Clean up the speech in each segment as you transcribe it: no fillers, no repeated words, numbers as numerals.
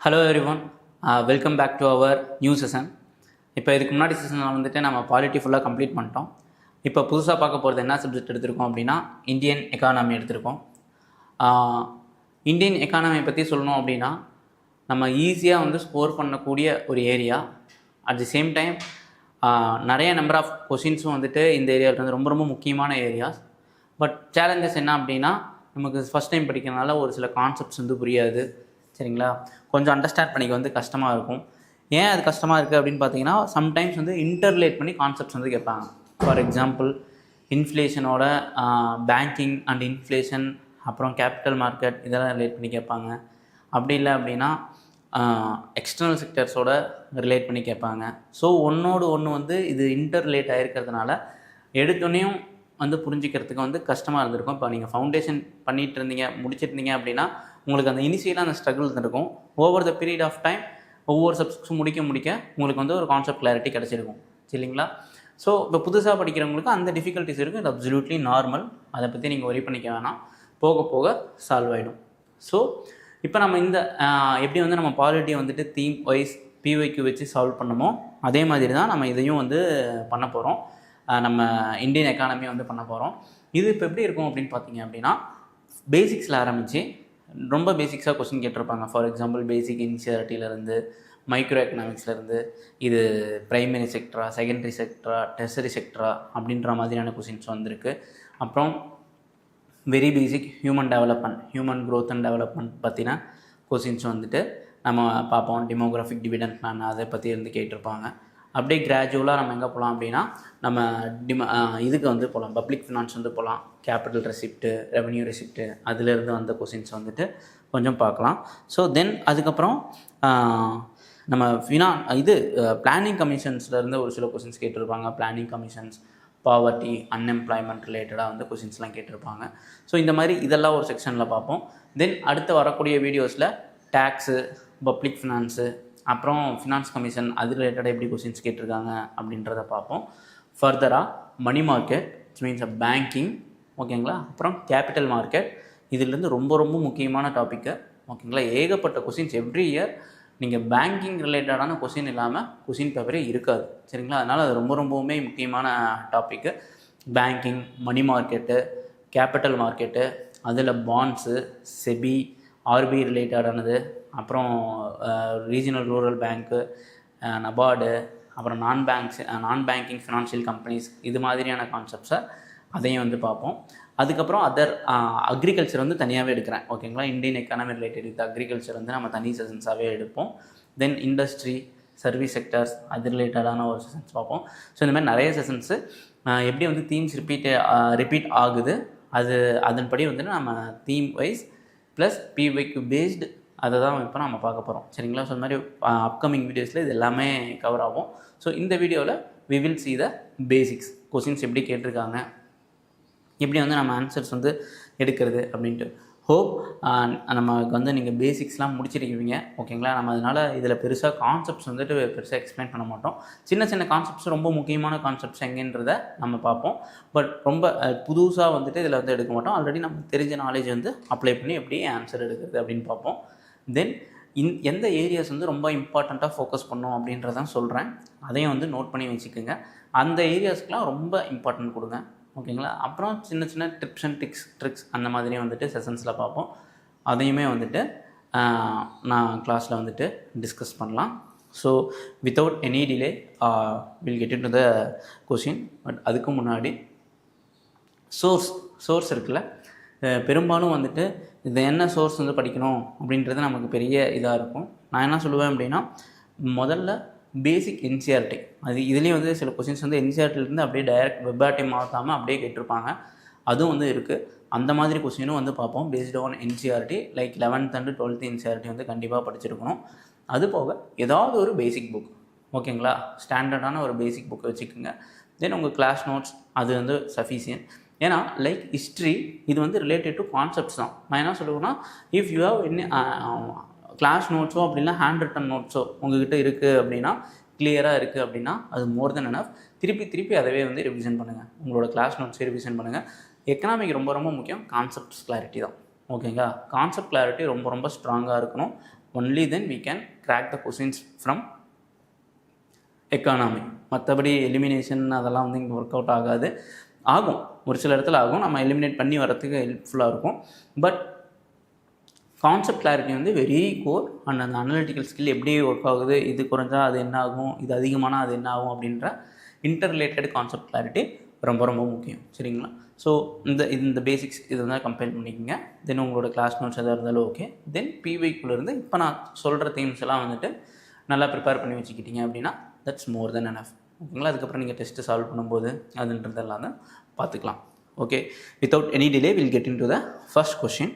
Hello everyone, welcome back to our new session. இப்போ இதுக்கு முன்னாடி செஷனில் வந்துட்டு நம்ம பாலிட்டி ஃபுல்லாக கம்ப்ளீட் பண்ணிட்டோம். இப்போ புதுசாக பார்க்க போகிறது என்ன சப்ஜெக்ட் எடுத்திருக்கோம் அப்படின்னா இந்தியன் எக்கானமி எடுத்திருக்கோம். இந்தியன் எக்கானமி பற்றி சொல்லணும் அப்படின்னா நம்ம ஈஸியாக வந்து ஸ்கோர் பண்ணக்கூடிய ஒரு area. At the same time நிறைய நம்பர் ஆஃப் கொஷின்ஸும் வந்துட்டு இந்த ஏரியாவில் வந்து ரொம்ப ரொம்ப முக்கியமான ஏரியாஸ். பட் சேலஞ்சஸ் என்ன அப்படின்னா நமக்கு ஃபஸ்ட் டைம் படிக்கிறதுனால ஒரு சில கான்செப்ட்ஸ் வந்து புரியாது. சரிங்களா, கொஞ்சம் அண்டர்ஸ்டாண்ட் பண்ணிக்க வந்து கஷ்டமாக இருக்கும். ஏன் அது கஷ்டமாக இருக்குது அப்படின்னு பார்த்தீங்கன்னா சம்டைம்ஸ் வந்து இன்டர்லேட் பண்ணி கான்செப்ட்ஸ் வந்து கேட்பாங்க. ஃபார் எக்ஸாம்பிள் இன்ஃப்ளேஷனோட பேங்கிங் அண்ட் இன்ஃப்ளேஷன், அப்புறம் கேபிட்டல் மார்க்கெட் இதெல்லாம் ரிலேட் பண்ணி கேட்பாங்க. அப்படி இல்லை அப்படின்னா எக்ஸ்டர்னல் செக்டர்ஸோட ரிலேட் பண்ணி கேட்பாங்க. ஸோ ஒன்றோடு ஒன்று வந்து இது இன்டர்லேட் ஆகிருக்கிறதுனால எடுத்தோன்னையும் வந்து புரிஞ்சிக்கிறதுக்கு வந்து கஷ்டமாக இருந்திருக்கும். இப்போ நீங்கள் ஃபவுண்டேஷன் பண்ணிகிட்டு இருந்தீங்க முடிச்சிருந்தீங்க அப்படின்னா உங்களுக்கு அந்த இனிஷியலாக அந்த ஸ்ட்ரகிள் இருக்கும். Over the period of time ஒவ்வொரு சப்ஜெக்ட்ஸும் முடிக்க உங்களுக்கு வந்து ஒரு கான்செப்ட் கிளாரிட்டி கிடச்சிருக்கும். சரிங்களா? ஸோ இப்போ புதுசாக படிக்கிறவங்களுக்கு அந்த டிஃபிகல்ட்டிஸ் இருக்குது. இது அப்சல்யூட்லி நார்மல். அதை பற்றி நீங்கள் ஒரி பண்ணிக்க வேணாம், போக போக சால்வ் ஆகிடும். ஸோ இப்போ நம்ம இந்த எப்படி வந்து நம்ம பாலிட்டியை வந்துட்டு தீம் வைஸ் பிஒய்க்கு வச்சு சால்வ் பண்ணமோ அதே மாதிரி தான் நம்ம இதையும் வந்து பண்ண போகிறோம். நம்ம இந்தியன் எக்கானமியை வந்து பண்ண போகிறோம். இது இப்போ எப்படி இருக்கும் அப்படின்னு பார்த்தீங்க அப்படின்னா பேசிக்ஸில் ஆரம்பித்து ரொம்ப பேசிக்ஸாக கொஸ்டின் கேட்டிருப்பாங்க. ஃபார் எக்ஸாம்பிள் பேசிக் இன்சியரிட்டியிலேருந்து மைக்ரோ எக்கனாமிக்ஸ்லேருந்து இது ப்ரைமரி செக்டரா, செகண்டரி செக்டரா, டெர்சரி செக்டரா அப்படின்ற மாதிரியான கொஸ்டின்ஸ் வந்திருக்கு. அப்புறம் very basic human development, human growth and development பற்றின கொஸ்டின்ஸ் வந்துட்டு நம்ம பார்ப்போம். டெமோகிராஃபிக் டிவிடெண்ட் பிளான் அதை பற்றி இருந்து கேட்டிருப்பாங்க. அப்படியே கிராஜுவலாக நம்ம எங்கே போகலாம் அப்படின்னா நம்ம இதுக்கு வந்து போகலாம், பப்ளிக் ஃபினான்ஸ் வந்து போகலாம். கேபிட்டல் ரெசிப்ட்டு, ரெவன்யூ ரெசிப்ட்டு அதிலேருந்து வந்த கொஸ்டின்ஸ் வந்துட்டு கொஞ்சம் பார்க்கலாம். ஸோ தென் அதுக்கப்புறம் நம்ம பிளானிங் கமிஷன்ஸ்லேருந்து ஒரு சில கொஸ்டின்ஸ் கேட்டிருப்பாங்க. பிளானிங் கமிஷன்ஸ், பாவர்ட்டி, அன்எம்ப்ளாய்மெண்ட் ரிலேட்டடாக வந்து கொஸ்டின்ஸ்லாம் கேட்டிருப்பாங்க. ஸோ இந்த மாதிரி இதெல்லாம் ஒரு செக்ஷனில் பார்ப்போம். தென் அடுத்து வரக்கூடிய வீடியோஸில் டேக்ஸு, பப்ளிக் ஃபினான்ஸு, அப்புறம் ஃபினான்ஸ் கமிஷன் அது ரிலேட்டடாக எப்படி கொஸ்டின்ஸ் கேட்டிருக்காங்க அப்படின்றத பார்ப்போம். ஃபர்தராக மணி மார்க்கெட் மீன்ஸ் பேங்கிங், ஓகேங்களா, அப்புறம் கேபிட்டல் மார்க்கெட் இதுலேருந்து ரொம்ப ரொம்ப முக்கியமான டாப்பிக்கு, ஓகேங்களா. ஏகப்பட்ட கொஸ்டின்ஸ் எவ்ரி இயர் நீங்கள் பேங்கிங் ரிலேட்டடான கொஸ்டின் இல்லாமல் கொஸ்டின் பேப்பரே இருக்காது. சரிங்களா, அதனால் அது ரொம்ப ரொம்பவுமே முக்கியமான topic. Banking, money market, capital market, அதில் பாண்ட்ஸு, செபி, ஆர்பிஐ ரிலேட்டடானது, அப்புறம் ரீஜனல் ரூரல் பேங்க்கு, நபார்டு, அப்புறம் நான் பேங்கிங் ஃபினான்ஷியல் கம்பெனிஸ் இது மாதிரியான கான்செப்ட்ஸை அதையும் வந்து பார்ப்போம். அதுக்கப்புறம் அக்ரிகல்ச்சர் வந்து தனியாகவே எடுக்கிறேன், ஓகேங்களா. Indian economy related with agriculture வந்து நம்ம தனி செஷன்ஸாகவே எடுப்போம். தென் இண்டஸ்ட்ரி, சர்வீஸ் செக்டர்ஸ் அது ரிலேட்டடான ஒரு செஷன்ஸ் பார்ப்போம். ஸோ இந்த மாதிரி நிறைய செஷன்ஸு எப்படி வந்து தீம்ஸ் ரிப்பீட் ஆகுது அதன்படி வந்து நம்ம தீம் வைஸ் ப்ளஸ் பிஒய்க்கு பேஸ்டு அதை தான் இப்போ நம்ம பார்க்க போகிறோம். சரிங்களா, ஸோ இந்த மாதிரி அப்கமிங் வீடியோஸில் இது எல்லாமே கவர் ஆகும். ஸோ இந்த வீடியோவில் we will see the basics, questions எப்படி கேட்டிருக்காங்க, எப்படி வந்து நம்ம ஆன்சர்ஸ் வந்து எடுக்கிறது அப்படின்ட்டு. ஹோப் நமக்கு வந்து நீங்கள் பேசிக்ஸ்லாம் முடிச்சிருக்கீங்க, ஓகேங்களா. நம்ம அதனால் இதில் பெருசாக கான்செப்ட்ஸ் வந்துட்டு பெருசாக எக்ஸ்பிளைன் பண்ண மாட்டோம். சின்ன சின்ன கான்செப்ட்ஸ், ரொம்ப முக்கியமான கான்செப்ட்ஸ் எங்கேன்றதை நம்ம பார்ப்போம். பட் ரொம்ப புதுசாக வந்துட்டு இதில் வந்து எடுக்க மாட்டோம். ஆல்ரெடி நமக்கு தெரிஞ்ச நாலேஜ் வந்து அப்ளை பண்ணி எப்படி ஆன்சர் எடுக்கிறது அப்படின்னு பார்ப்போம். தென் எந்த ஏரியாஸ் வந்து ரொம்ப இம்பார்ட்டண்ட்டாக ஃபோக்கஸ் பண்ணோம் அப்படின்றதான் சொல்கிறேன். அதையும் வந்து நோட் பண்ணி வச்சுக்கோங்க. அந்த ஏரியாஸ்க்கெலாம் ரொம்ப இம்பார்ட்டன்ட் கொடுங்க, ஓகேங்களா. அப்புறம் சின்ன சின்ன டிப்ஸ் அண்ட் ட்ரிக்ஸ் அந்த மாதிரியும் வந்துட்டு செஷன்ஸில் பார்ப்போம். அதையுமே வந்துட்டு நான் கிளாஸில் வந்துட்டு டிஸ்கஸ் பண்ணலாம். So without any delay will get in to the question. But அதுக்கு முன்னாடி சோர்ஸ் இருக்குல்ல, பெரும்பாலும் வந்துட்டு இது என்ன சோர்ஸ் வந்து படிக்கணும் அப்படின்றது நமக்கு பெரிய இதாக இருக்கும். நான் என்ன சொல்லுவேன் அப்படின்னா முதல்ல பேசிக் என்சிஆர்டி, அது இதுலேயும் வந்து சில கொஸ்டின்ஸ் வந்து என்சிஆர்டிலேருந்து அப்படியே டைரக்ட் வெப்பார்ட்டி மாற்றாமல் அப்படியே கேட்டிருப்பாங்க. அதுவும் வந்து இருக்குது. அந்த மாதிரி கொஸ்டினும் வந்து பார்ப்போம். Based on NCERT like 11th and 12th NCERT வந்து கண்டிப்பாக படிச்சிருக்கணும். அது போக ஏதாவது ஒரு பேசிக் புக், ஓகேங்களா, ஸ்டாண்டர்டான ஒரு பேசிக் புக்கை வச்சுக்கோங்க. தென் உங்கள் கிளாஸ் நோட்ஸ் அது வந்து சஃபிஷியன்ட். ஏன்னா லைக் ஹிஸ்ட்ரி இது வந்து ரிலேட்டட் டு கான்செப்ட்ஸ் தான். நான் என்ன சொல்லுவேன்னா இஃப் யூ ஹவ் கிளாஸ் நோட்ஸோ அப்படின்னா ஹேண்ட் ரிட்டன் நோட்ஸோ உங்ககிட்ட இருக்குது அப்படின்னா, கிளியராக இருக்குது அப்படின்னா அது மோர் தென் எனஃப். திருப்பி அதவே வந்து ரிவிஷன் பண்ணுங்கள். உங்களோட கிளாஸ் நோட்ஸே ரிவிஷன் பண்ணுங்கள். எக்கனாமிக் ரொம்ப ரொம்ப முக்கியம் கான்செப்ட்ஸ் கிளாரிட்டி தான், ஓகேங்களா. கான்செப்ட் கிளாரிட்டி ரொம்ப ரொம்ப ஸ்ட்ராங்காக இருக்கணும். Only then we can crack the questions from economy. மற்றபடி எலிமினேஷன் அதெல்லாம் வந்து இங்கே ஒர்க் அவுட் ஆகாது. ஆகும், ஒரு சில இடத்துல ஆகும், நம்ம எலிமினேட் பண்ணி வரத்துக்கு ஹெல்ப்ஃபுல்லாக இருக்கும். பட் கான்செப்ட் கிளாரிட்டி வந்து வெரி கோர். அண்ட் அந்த அனலிட்டிக்கல் ஸ்கில் எப்படி ஒர்க் ஆகுது, இது குறைஞ்சா அது என்ன ஆகும், இது அதிகமானால் அது என்ன ஆகும் அப்படின்ற இன்டர் ரிலேட்டட் கான்செப்ட் கிளாரிட்டி ரொம்ப ரொம்ப முக்கியம். சரிங்களா? ஸோ இந்த பேசிக்ஸ் இது வந்து கம்பைல் பண்ணிக்கோங்க. தென் உங்களோட கிளாஸ் நோட்ஸ் எதாக இருந்தாலும் ஓகே. தென் பிவைக்குள்ளேருந்து இப்போ நான் சொல்கிற தீம்ஸ் எல்லாம் வந்துட்டு நல்லா ப்ரிப்பேர் பண்ணி வச்சுக்கிட்டீங்க அப்படின்னா தட்ஸ் மோர் தென் எனஃப். ஓகேங்களா? அதுக்கப்புறம் நீங்கள் டெஸ்ட்டு சால்வ் பண்ணும்போது அதுன்றதெல்லாம் தான் பார்த்துக்கலாம். Okay, without any delay will get in to the first question.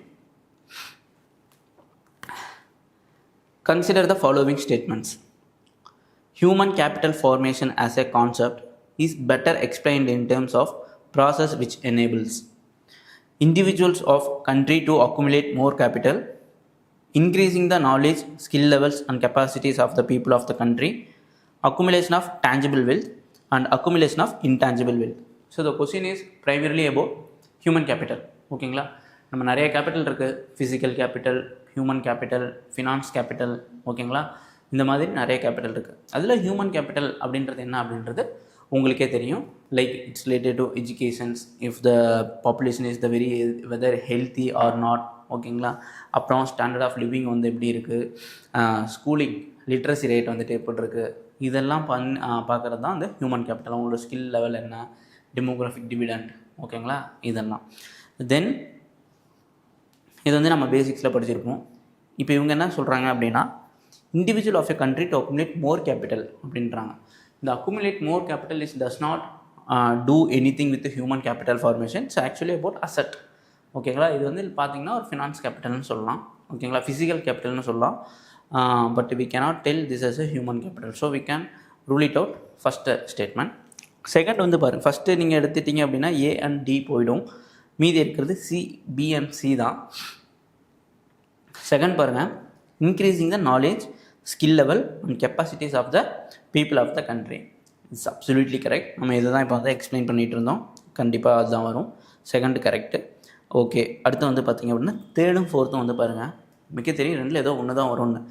Consider the following statements. Human capital formation as a concept is better explained in terms of process which enables individuals of country to accumulate more capital, increasing the knowledge, skill levels and capacities of the people of the country, accumulation of tangible wealth and accumulation of intangible wealth. So the question is primarily about human capital. ஓகேங்களா? நம்ம நிறைய capital இருக்குது. Physical capital, human capital, finance capital. ஓகேங்களா? இந்த மாதிரி நிறைய capital இருக்குது. அதில் ஹியூமன் கேபிட்டல் அப்படின்றது என்ன அப்படின்றது உங்களுக்கே தெரியும். Like it's related to educations, if the population is the very whether healthy or not. ஓகேங்களா? அப்புறம் ஸ்டாண்டர்ட் ஆஃப் லிவிங் வந்து எப்படி இருக்குது, ஸ்கூலிங் லிட்ரஸி ரேட் வந்துட்டு எப்படி இருக்குது, இதெல்லாம் பார்க்குறது தான் அந்த ஹியூமன் கேபிட்டல். அவங்களோட ஸ்கில் லெவல் என்ன, டெமோகிராஃபிக் டிவிடெண்ட். ஓகேங்களா? இதெல்லாம் தென் இது வந்து நம்ம பேசிக்ஸில் படிச்சிருப்போம். இப்போ இவங்க என்ன சொல்கிறாங்க அப்படின்னா individual of a country to accumulate more capital அப்படின்றாங்க. இந்த accumulate more capital is does not do anything with human capital formation. It's actually about asset. ஓகேங்களா? இது வந்து பார்த்திங்கன்னா ஒரு ஃபினான்ஸ் கேபிட்டல்னு சொல்லலாம். ஓகேங்களா? ஃபிசிக்கல் கேபிட்டல்னு சொல்லலாம். But we cannot tell this as a human capital. So we can rule it out. First statement. Second வந்து பாருங்கள், ஃபஸ்ட்டு நீங்கள் எடுத்துட்டிங்க அப்படின்னா ஏ அண்ட் டி போயிடும், மீதி இருக்கிறது சி, பி அண்ட் சி தான். செகண்ட் பாருங்கள், increasing the knowledge, skill level and capacities of the people of the country. It's absolutely correct. நம்ம இதை தான் இப்போ வந்து எக்ஸ்பிளைன் பண்ணிகிட்டு இருந்தோம். கண்டிப்பாக அதுதான் வரும். Second correct. ஓகே, அடுத்து வந்து பார்த்திங்க அப்படின்னா தேர்டும் ஃபோர்த்தும் வந்து பாருங்கள், மிக தெரியும் ரெண்டில் ஏதோ ஒன்று தான் வரும்னு.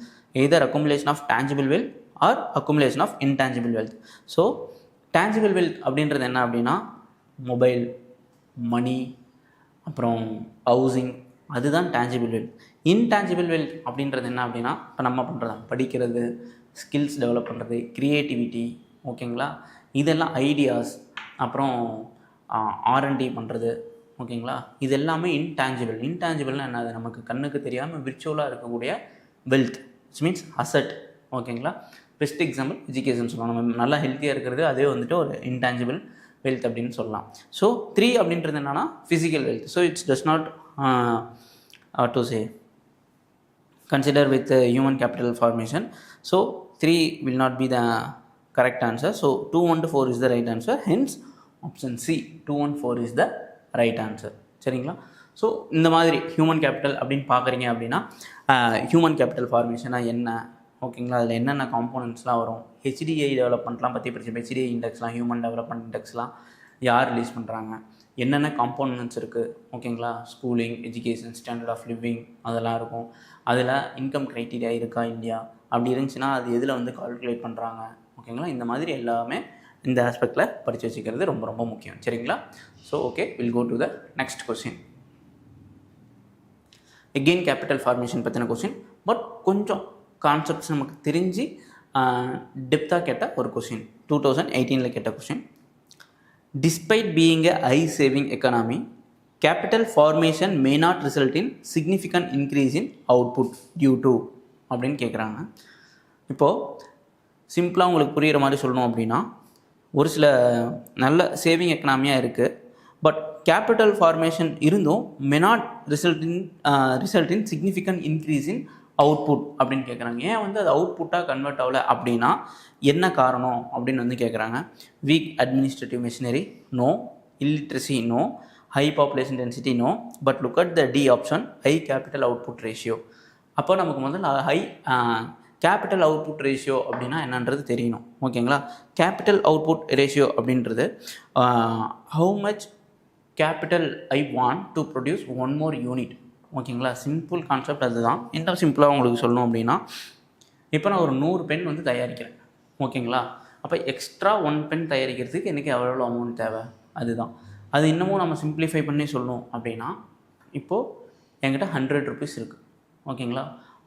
Either accumulation of tangible wealth or accumulation of intangible wealth. So tangible wealth அப்படின்றது என்ன அப்படின்னா மொபைல், மணி, அப்புறம் ஹவுசிங், அதுதான் டேஞ்சிபிள் வெல்த். இன்டேஞ்சிபிள் வெல்த் அப்படின்றது என்ன அப்படின்னா இப்போ நம்ம பண்ணுறது படிக்கிறது, ஸ்கில்ஸ் டெவலப் பண்ணுறது, க்ரியேட்டிவிட்டி. ஓகேங்களா? இதெல்லாம் ஐடியாஸ், அப்புறம் R&D பண்ணுறது. ஓகேங்களா? இது எல்லாமே இன்டேஞ்சிபிள். இன்டேஞ்சிபிள்னால் என்னது, நமக்கு கண்ணுக்கு தெரியாமல் விர்ச்சுவலாக இருக்கக்கூடிய வெல்த், இட்ஸ் மீன்ஸ் அசட். ஓகேங்களா? பெஸ்ட் எக்ஸாம்பிள் எஜுகேஷன் சொல்லலாம். நம்ம நல்லா ஹெல்த்தியாக இருக்கிறது அதே வந்துட்டு ஒரு இன்டேஞ்சிபிள் வெல்த் அப்படின்னு சொல்லலாம். ஸோ 3 அப்படின்றது என்னென்னா physical wealth. So it's does not to say consider with the human capital formation. So 3 will not be the correct answer. So 2, 1 to 4 is the right answer. Hence option C, 2, 1, 4 is the right answer. சரிங்களா? So இந்த மாதிரி human capital அப்படின்னு பார்க்குறீங்க அப்படின்னா human capital ஃபார்மேஷனாக என்ன, ஓகேங்களா, அதில் என்னென்ன காம்போனன்ட்ஸ்லாம் வரும், ஹெச்டிஐ டெவலப்மெண்ட்லாம் பற்றி படிச்சு, ஹெச்டிஐ இண்டெக்ஸ்லாம், ஹியூமன் டெவலப்மெண்ட் இண்டெக்ஸ்லாம் யார் ரிலீஸ் பண்ணுறாங்க, என்னென்ன காம்போனன்ட்ஸ் இருக்குது. ஓகேங்களா? Schooling, education, standard of living அதெல்லாம் இருக்கும். அதில் இன்கம் க்ரைட்டீரியா இருக்கா இல்லையா, அப்படி இருந்துச்சுன்னா அது எதில் வந்து கால்குலேட் பண்ணுறாங்க. ஓகேங்களா? இந்த மாதிரி எல்லாமே இந்த ஆஸ்பெக்டில் படித்து வச்சுக்கிறது ரொம்ப ரொம்ப முக்கியம். சரிங்களா? So okay, will go to the next question. Again capital formation பற்றின கொஸ்டின், பட் கொஞ்சம் கான்செப்ட்ஸ் நமக்கு தெரிஞ்சு டெப்த்தாக கேட்ட ஒரு கொஸ்டின். 2018 கேட்ட question. Despite being a high saving economy, capital formation may not result in significant increase in output due to அப்படின்னு கேட்குறாங்க. இப்போது சிம்பிளாக உங்களுக்கு புரிகிற மாதிரி சொல்லணும் அப்படின்னா, ஒரு சில நல்ல சேவிங் எக்கனாமியாக இருக்குது, பட் கேபிட்டல் ஃபார்மேஷன் இருந்தும் மே not result in significant increase in output அப்படின்னு கேட்குறாங்க. ஏன் வந்து அது அவுட்புட்டாக கன்வெர்ட் ஆகலை அப்படின்னா என்ன காரணம் அப்படின்னு வந்து கேட்குறாங்க. Weak administrative machinery, no. Illiteracy, no. High population density, no. But look at the D option, high capital output ratio. அப்போ நமக்கு முதல்ல ஹை கேபிட்டல் அவுட்புட் ரேஷியோ அப்படின்னா என்னன்றது தெரியணும். ஓகேங்களா? கேபிட்டல் அவுட்புட் ரேஷியோ அப்படின்றது how much capital I want to produce one more unit. ஓகேங்களா. Simple concept அதுதான். என்ன சிம்பிளாக உங்களுக்கு சொல்லணும் அப்படின்னா, இப்போ நான் ஒரு 100 பென் வந்து தயாரிக்கிறேன், ஓகேங்களா. அப்போ எக்ஸ்ட்ரா 1 பென் தயாரிக்கிறதுக்கு எனக்கு எவ்வளோ அமௌண்ட் தேவை, அதுதான். அது இன்னமும் நம்ம சிம்பிளிஃபை பண்ணி சொல்லணும் அப்படின்னா, இப்போது என்கிட்ட 100 ருபீஸ் இருக்குது, ஓகேங்களா.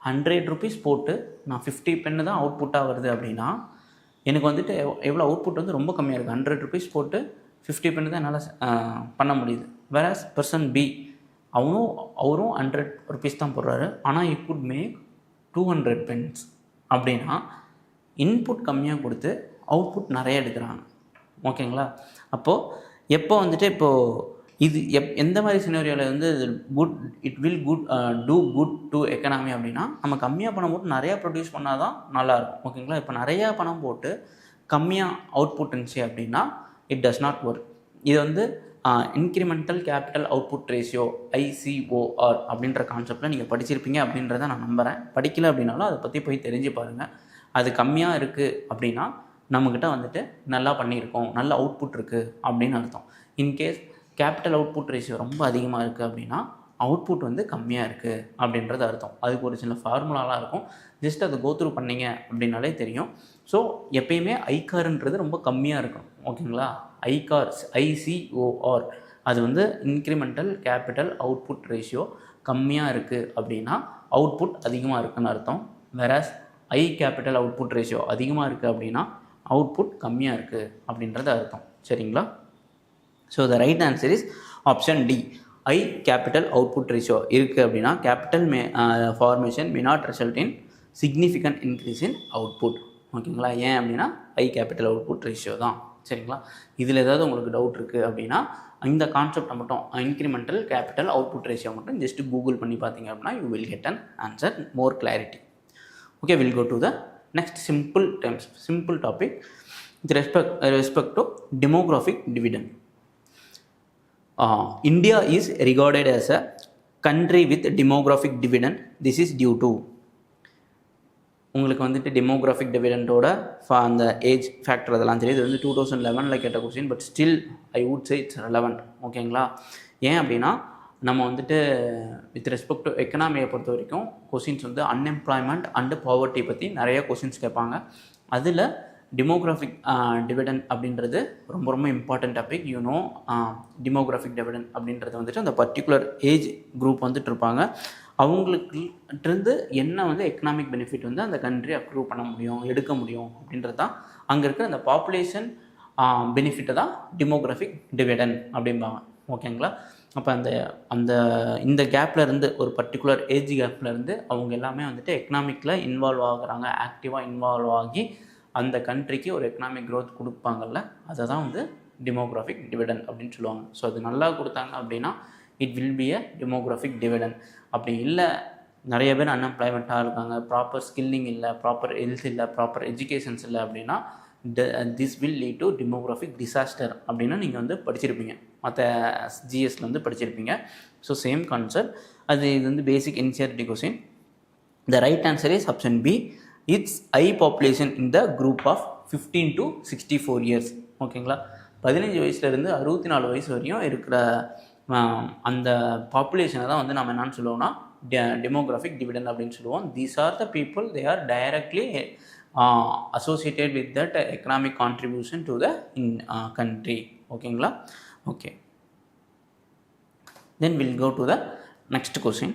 100 ருபீஸ் போட்டு நான் 50 பென்னு தான் அவுட்புட்டாக வருது அப்படின்னா, எனக்கு வந்துட்டு எவ்வளோ அவுட்புட் வந்து ரொம்ப கம்மியாக இருக்குது. 100 ருபீஸ் போட்டு 50 பென்னு தான் என்னால் பண்ண முடியுது. வேறஸ் பர்சன் பி அவரும் 100 ருபீஸ் தான் போடுறாரு, ஆனால் he could make 200 பென்ஸ் அப்படின்னா இன்புட் கம்மியாக கொடுத்து அவுட்புட் நிறைய எடுக்கிறாங்க, ஓகேங்களா. அப்போது எப்போ வந்துட்டு இப்போது இது எந்த மாதிரி சினாரியோவில் வந்து good it will do good to economy அப்படின்னா, நம்ம கம்மியாக பணம் போட்டு நிறையா ப்ரொடியூஸ் பண்ணால் தான் நல்லாயிருக்கும், ஓகேங்களா. இப்போ நிறையா பணம் போட்டு கம்மியாக அவுட்புட் இருந்துச்சு அப்படின்னா இட் டஸ் நாட் ஒர்க். இது வந்து incremental capital output ratio ICOR அப்படின்ற கான்செப்டில் நீங்கள் படிச்சிருப்பீங்க அப்படின்றத நான் நம்புகிறேன். படிக்கலை அப்படின்னாலும் அதை பற்றி போய் தெரிஞ்சு பாருங்கள். அது கம்மியாக இருக்குது அப்படின்னா நம்மக்கிட்ட வந்துட்டு நல்லா பண்ணியிருக்கோம், நல்ல அவுட்புட் இருக்குது அப்படின்னு அர்த்தம். இன்கேஸ் கேபிட்டல் அவுட்புட் ரேஷியோ ரொம்ப அதிகமாக இருக்குது அப்படின்னா அவுட்புட் வந்து கம்மியாக இருக்குது அப்படின்றது அர்த்தம். அதுக்கு ஒரு சில ஃபார்முலாலாம் இருக்கும், ஜஸ்ட் அதை கோத்ரூ பண்ணிங்க அப்படின்னாலே தெரியும். ஸோ எப்பயுமே ஐகார்ன்றது ரொம்ப கம்மியாக இருக்கும், ஓகேங்களா. ICOR அது வந்து இன்க்ரிமெண்டல் கேபிட்டல் அவுட்புட் ரேஷியோ கம்மியாக இருக்குது அப்படின்னா அவுட்புட் அதிகமாக இருக்குதுன்னு அர்த்தம். வேறஸ் கேபிட்டல் அவுட்புட் ரேஷியோ அதிகமாக இருக்குது அப்படின்னா அவுட்புட் கம்மியாக இருக்குது அப்படின்றது அர்த்தம், சரிங்களா. So the right answer is option D. Capital output ratio இருக்குது அப்படின்னா capital formation may not result in significant increase in output, ஓகேங்களா. ஏன் அப்படின்னா கேபிட்டல் அவுட்புட் ரேஷியோ தான், சரிங்களா. இதில் ஏதாவது உங்களுக்கு டவுட் இருக்குது அப்படின்னா இந்த கான்செப்டை மட்டும் இன்க்ரிமெண்டல் கேபிட்டல் அவுட்புட் ரேஷியோ மட்டும் ஜஸ்ட் கூகுள் பண்ணி பார்த்தீங்க அப்படின்னா you will get an answer more clarity. Okay, we'll go to the next simple topic with respect to demographic dividend. India is regarded as a country with demographic dividend. This is due to உங்களுக்கு வந்துட்டு demographic டிவிடெண்டோட அந்த age factor அதெல்லாம் தெரியும். இது வந்து 2011 கேட்ட question, but still I would say it's relevant, ஓகேங்களா. ஏன் அப்படின்னா நம்ம வந்துட்டு வித் ரெஸ்பெக்ட் டு எக்கனாமியை பொறுத்த வரைக்கும் கொஸ்டின்ஸ் வந்து அன்எம்ப்ளாய்மெண்ட் அண்டு பாவர்ட்டி பற்றி நிறைய கொஸ்டின்ஸ் கேட்பாங்க. அதில் டெமோகிராஃபிக் டிவிடெண்ட் அப்படின்றது ரொம்ப ரொம்ப important topic. You know demographic dividend அப்படின்றது வந்துட்டு அந்த பர்டிகுலர் ஏஜ் குரூப் வந்துட்டு இருப்பாங்க, அவங்களுக்கிட்டருந்து என்ன வந்து எக்கனாமிக் பெனிஃபிட் வந்து அந்த கண்ட்ரி அக்ரூவ் பண்ண முடியும், எடுக்க முடியும் அப்படின்றது தான் அங்கே இருக்கிற அந்த பாப்புலேஷன் பெனிஃபிட்டை தான் டெமோகிராஃபிக் டிவிடெண்ட் அப்படிம்பாங்க, ஓகேங்களா. அப்போ இந்த கேப்பில் இருந்து ஒரு பர்டிகுலர் ஏஜ் கேப்பில் இருந்து அவங்க எல்லாமே வந்துட்டு எக்கனாமிக்கில் இன்வால்வ் ஆகுறாங்க, ஆக்டிவாக இன்வால்வ் ஆகி அந்த கண்ட்ரிக்கு ஒரு எக்கனாமிக் க்ரோத் கொடுப்பாங்கல்ல, அதை தான் வந்து டெமோகிராஃபிக் டிவிடெண்ட் அப்படின்னு சொல்லுவாங்க. ஸோ அது நல்லா கொடுத்தாங்க அப்படின்னா it will be a demographic dividend. அப்படி இல்லை, நிறைய பேர் அன்எம்ப்ளாய்மெண்ட்டாக இருக்காங்க, ப்ராப்பர் ஸ்கில்லிங் இல்லை, ப்ராப்பர் ஹெல்த் இல்லை, ப்ராப்பர் எஜுகேஷன்ஸ் இல்லை அப்படின்னா this will lead to demographic disaster அப்படின்னு நீங்கள் வந்து படிச்சிருப்பீங்க, மற்ற ஜிஎஸ்ல வந்து படிச்சிருப்பீங்க. So same concept. இது வந்து பேசிக் இன்சியரிட்டி question. The right answer is option B. It's population in the group of 15 to 64 years, ஓகேங்களா. 15 வயசுலேருந்து 64 வயசு வரையும் இருக்கிற அந்த பாப்புலேஷனை தான் வந்து நம்ம என்னென்னு சொல்லுவோம்னா டெமோகிராஃபிக் டிவிடெண்ட் அப்படின்னு சொல்லுவோம். These are the people, they are directly associated with that economic contribution to the country, ஓகேங்களா. Okay, then we'll go to the next question.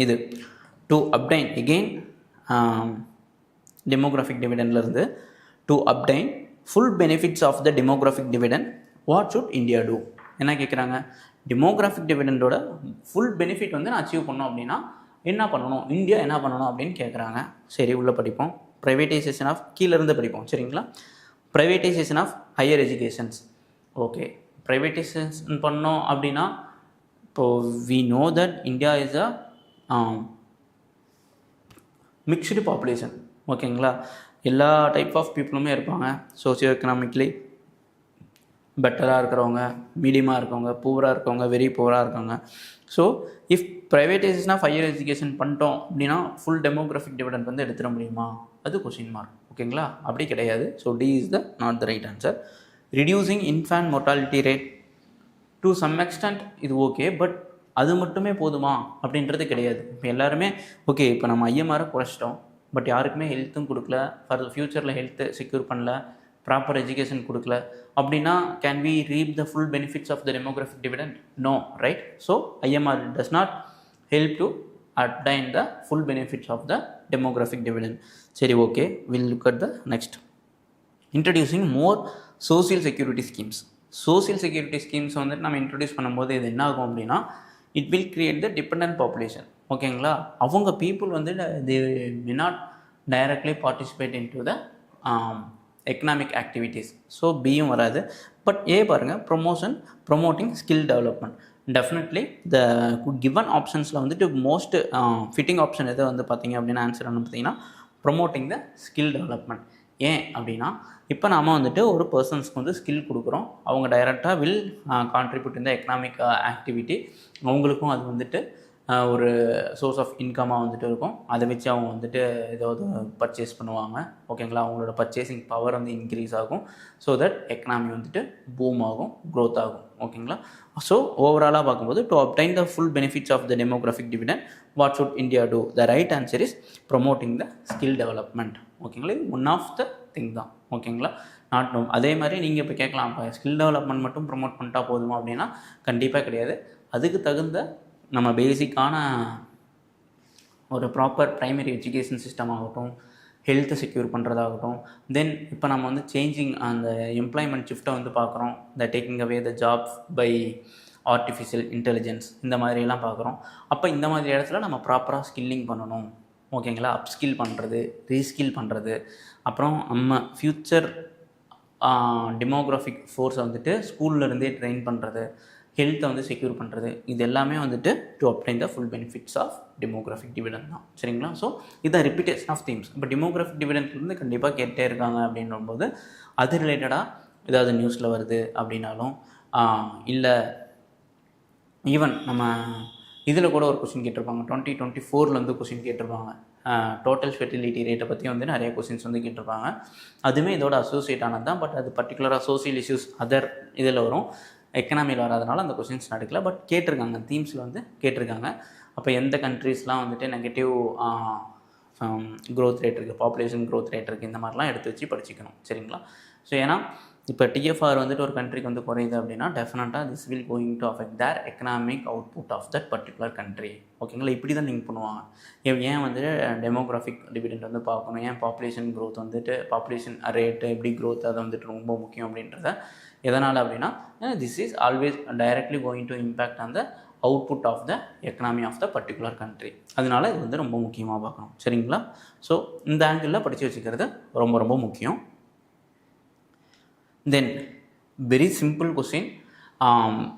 இது to obtain again demographic dividend இருந்து to obtain full benefits of the demographic dividend what should India do? என்ன கேட்குறாங்க, demographic டிவிடெண்டோட full benefit வந்து நான் achieve பண்ணோம் அப்படின்னா என்ன பண்ணணும், இந்தியா என்ன பண்ணணும் அப்படின்னு கேட்குறாங்க. சரி, உள்ளே படிப்போம். ப்ரைவேட்டைசேஷன் ஆஃப் கீழேருந்து படிப்போம், சரிங்களா. Privatisation of higher educations. Okay, privatisation பண்ணோம் அப்படின்னா இப்போது we know that India is a mixed population, ஓகேங்களா. எல்லா டைப் ஆஃப் பீப்புளுமே இருப்பாங்க. சோசியோ எக்கனாமிக்லி பெட்டராக இருக்கிறவங்க, மீடியமாக இருக்கவங்க, பூவராக இருக்கவங்க, வெரி பூவராக இருக்காங்க. So if privatisation of higher education பண்ணிட்டோம் அப்படின்னா ஃபுல் டெமோகிராஃபிக் டிவிடெண்ட் வந்து எடுத்துட முடியுமா, அது கொஸ்டின் மார்க், ஓகேங்களா. அப்படி கிடையாது. So D is the not the right answer. Reducing infant mortality rate to some extent இது ஓகே, பட் அது மட்டுமே போதுமா அப்படின்றது கிடையாது. இப்போ எல்லாருமே ஓகே இப்போ நம்ம ஐஎம்ஆரை குறைச்சிட்டோம், பட் யாருக்குமே ஹெல்த்தும் கொடுக்கல, ஃபார் ஃப்யூச்சரில் ஹெல்த்து செக்யூர் பண்ணல, ப்ராப்பர் எஜுகேஷன் கொடுக்கல அப்படின்னா can we reap the full benefits of the demographic dividend? No, right? So IMR does not help to attain the full benefits of the demographic dividend. சரி, okay, we'll look at the next. Introducing more social security schemes. Social security schemes வந்துட்டு நம்ம introduce பண்ணும்போது இது என்ன ஆகும் அப்படின்னா, it will create the dependent population. ஓகேங்களா? அவங்க பீப்புள் வந்து they may not directly participate into the economic activities. So பியும் வராது. பட் ஏ பாருங்கள், promoting skill development. Definitely the given ஆப்ஷன்ஸில் வந்துட்டு மோஸ்ட் ஃபிட்டிங் ஆப்ஷன் எது வந்து பார்த்தீங்க அப்படின்னா ஆன்சர் என்ன பார்த்தீங்கன்னா ப்ரொமோட்டிங் த ஸ்கில் டெவலப்மெண்ட். ஏன் அப்படின்னா இப்போ நாம் வந்துட்டு ஒரு பர்சன்ஸ்க்கு வந்து ஸ்கில் கொடுக்குறோம், அவங்க டைரெக்டாக வில் கான்ட்ரிபியூட் இந்த எக்கனாமிக் ஆக்டிவிட்டி, அவங்களுக்கும் அது வந்துட்டு ஒரு சோர்ஸ் ஆஃப் இன்கமாக வந்துட்டு இருக்கும். அதை வச்சு அவங்க வந்துட்டு ஏதாவது பர்ச்சேஸ் பண்ணுவாங்க. ஓகேங்களா? அவங்களோட பர்ச்சேசிங் பவர் வந்து இன்க்ரீஸ் ஆகும். ஸோ தட் எக்கனாமி வந்துட்டு பூம் ஆகும், க்ரோத் ஆகும். ஓகேங்களா? ஸோ ஓவராலாக பார்க்கும்போது to attain the full benefits of the demographic dividend what should India do? The right answer is promoting the skill development. ஓகேங்களா? இது ஒன் ஆஃப் த திங் தான். ஓகேங்களா? Not no. அதே மாதிரி நீங்கள் இப்போ கேட்கலாம், இப்போ ஸ்கில் டெவலப்மெண்ட் மட்டும் ப்ரொமோட் பண்ணிட்டா போதுமா அப்படின்னா கண்டிப்பாக கிடையாது. அதுக்கு தகுந்த நம்ம பேசிக்கான ஒரு ப்ராப்பர் ப்ரைமரி எஜுகேஷன் சிஸ்டம் ஆகட்டும், ஹெல்த்தை செக்யூர் பண்ணுறதாகட்டும், தென் இப்போ நம்ம வந்து சேஞ்சிங் அந்த எம்ப்ளாய்மெண்ட் ஷிஃப்ட்டை வந்து பார்க்குறோம், the taking away the jobs by artificial intelligence, இந்த மாதிரியெல்லாம் பார்க்குறோம். அப்போ இந்த மாதிரி இடத்துல நம்ம ப்ராப்பராக ஸ்கில்லிங் பண்ணணும். ஓகேங்களா? அப்ஸ்கில் பண்ணுறது, ரீஸ்கில் பண்ணுறது, அப்புறம் நம்ம ஃப்யூச்சர் டெமோகிராஃபிக் ஃபோர்ஸை வந்துட்டு ஸ்கூல்லேருந்தே ட்ரெயின் பண்ணுறது, ஹெல்த்தை வந்து செக்யூர் பண்ணுறது, இது எல்லாமே வந்துட்டு to attain the full benefits of demographic dividend தான். சரிங்களா? ஸோ இதான் ரிப்பீட்டேஷன் ஆஃப் தீம்ஸ். இப்போ டெமோகிராஃபிக் டிவிடெண்ட்லேருந்து கண்டிப்பாக கேட்டே இருக்காங்க அப்படின்னும்போது அது ரிலேட்டடாக ஏதாவது நியூஸில் வருது அப்படின்னாலும், இல்லை ஈவன் நம்ம இதில் கூட ஒரு கொஸ்டின் கேட்டிருப்பாங்க, 2024 வந்து கொஸ்டின் கேட்டிருப்பாங்க, டோட்டல் ஃபெர்டிலிட்டி ரேட்டை பற்றி வந்து நிறைய கொஸ்டின்ஸ் வந்து கேட்டிருப்பாங்க. அதுவுமே இதோட அசோசியேட் ஆனது தான். பட் அது பர்டிகுலராக சோசியல் இஷ்யூஸ் அதர் இதில் வரும், எக்கனாமியில் வராதனால அந்த கொஸ்டின்ஸ் நடக்கல. பட் கேட்டிருக்காங்க, தீம்ஸில் வந்து கேட்டிருக்காங்க. அப்போ எந்த கண்ட்ரீஸ்லாம் வந்துட்டு நெகட்டிவ் க்ரோத் ரேட் இருக்குது, பாப்புலேஷன் க்ரோத் ரேட் இருக்குது, இந்த மாதிரிலாம் எடுத்து வச்சு படிச்சுக்கணும். சரிங்களா? ஸோ ஏன்னா இப்போ டிஎஃப்ஆர் வந்துட்டு ஒரு கண்ட்ரிக்கு வந்து குறையுது அப்படின்னா டெஃபினட்டாக this will going to affect their economic output of that particular country. ஓகேங்களா? இப்படி தான் திங்க் பண்ணுவாங்க. ஏன் வந்துட்டு டெமோகிராஃபிக் டிவிடெண்ட் வந்து பார்க்கணும், ஏன் பாப்புலேஷன் க்ரோத் வந்துட்டு பாப்புலேஷன் ரேட்டு எப்படி க்ரோத் அதை வந்துட்டு ரொம்ப முக்கியம் அப்படின்றத எதனால் அப்படின்னா this is always directly going to impact on the output of the economy of the particular country. அதனால இது வந்து ரொம்ப முக்கியமாக பார்க்கணும். சரிங்களா? ஸோ இந்த ஆங்கிளில் படித்து வச்சுக்கிறது ரொம்ப ரொம்ப முக்கியம். Then very simple question,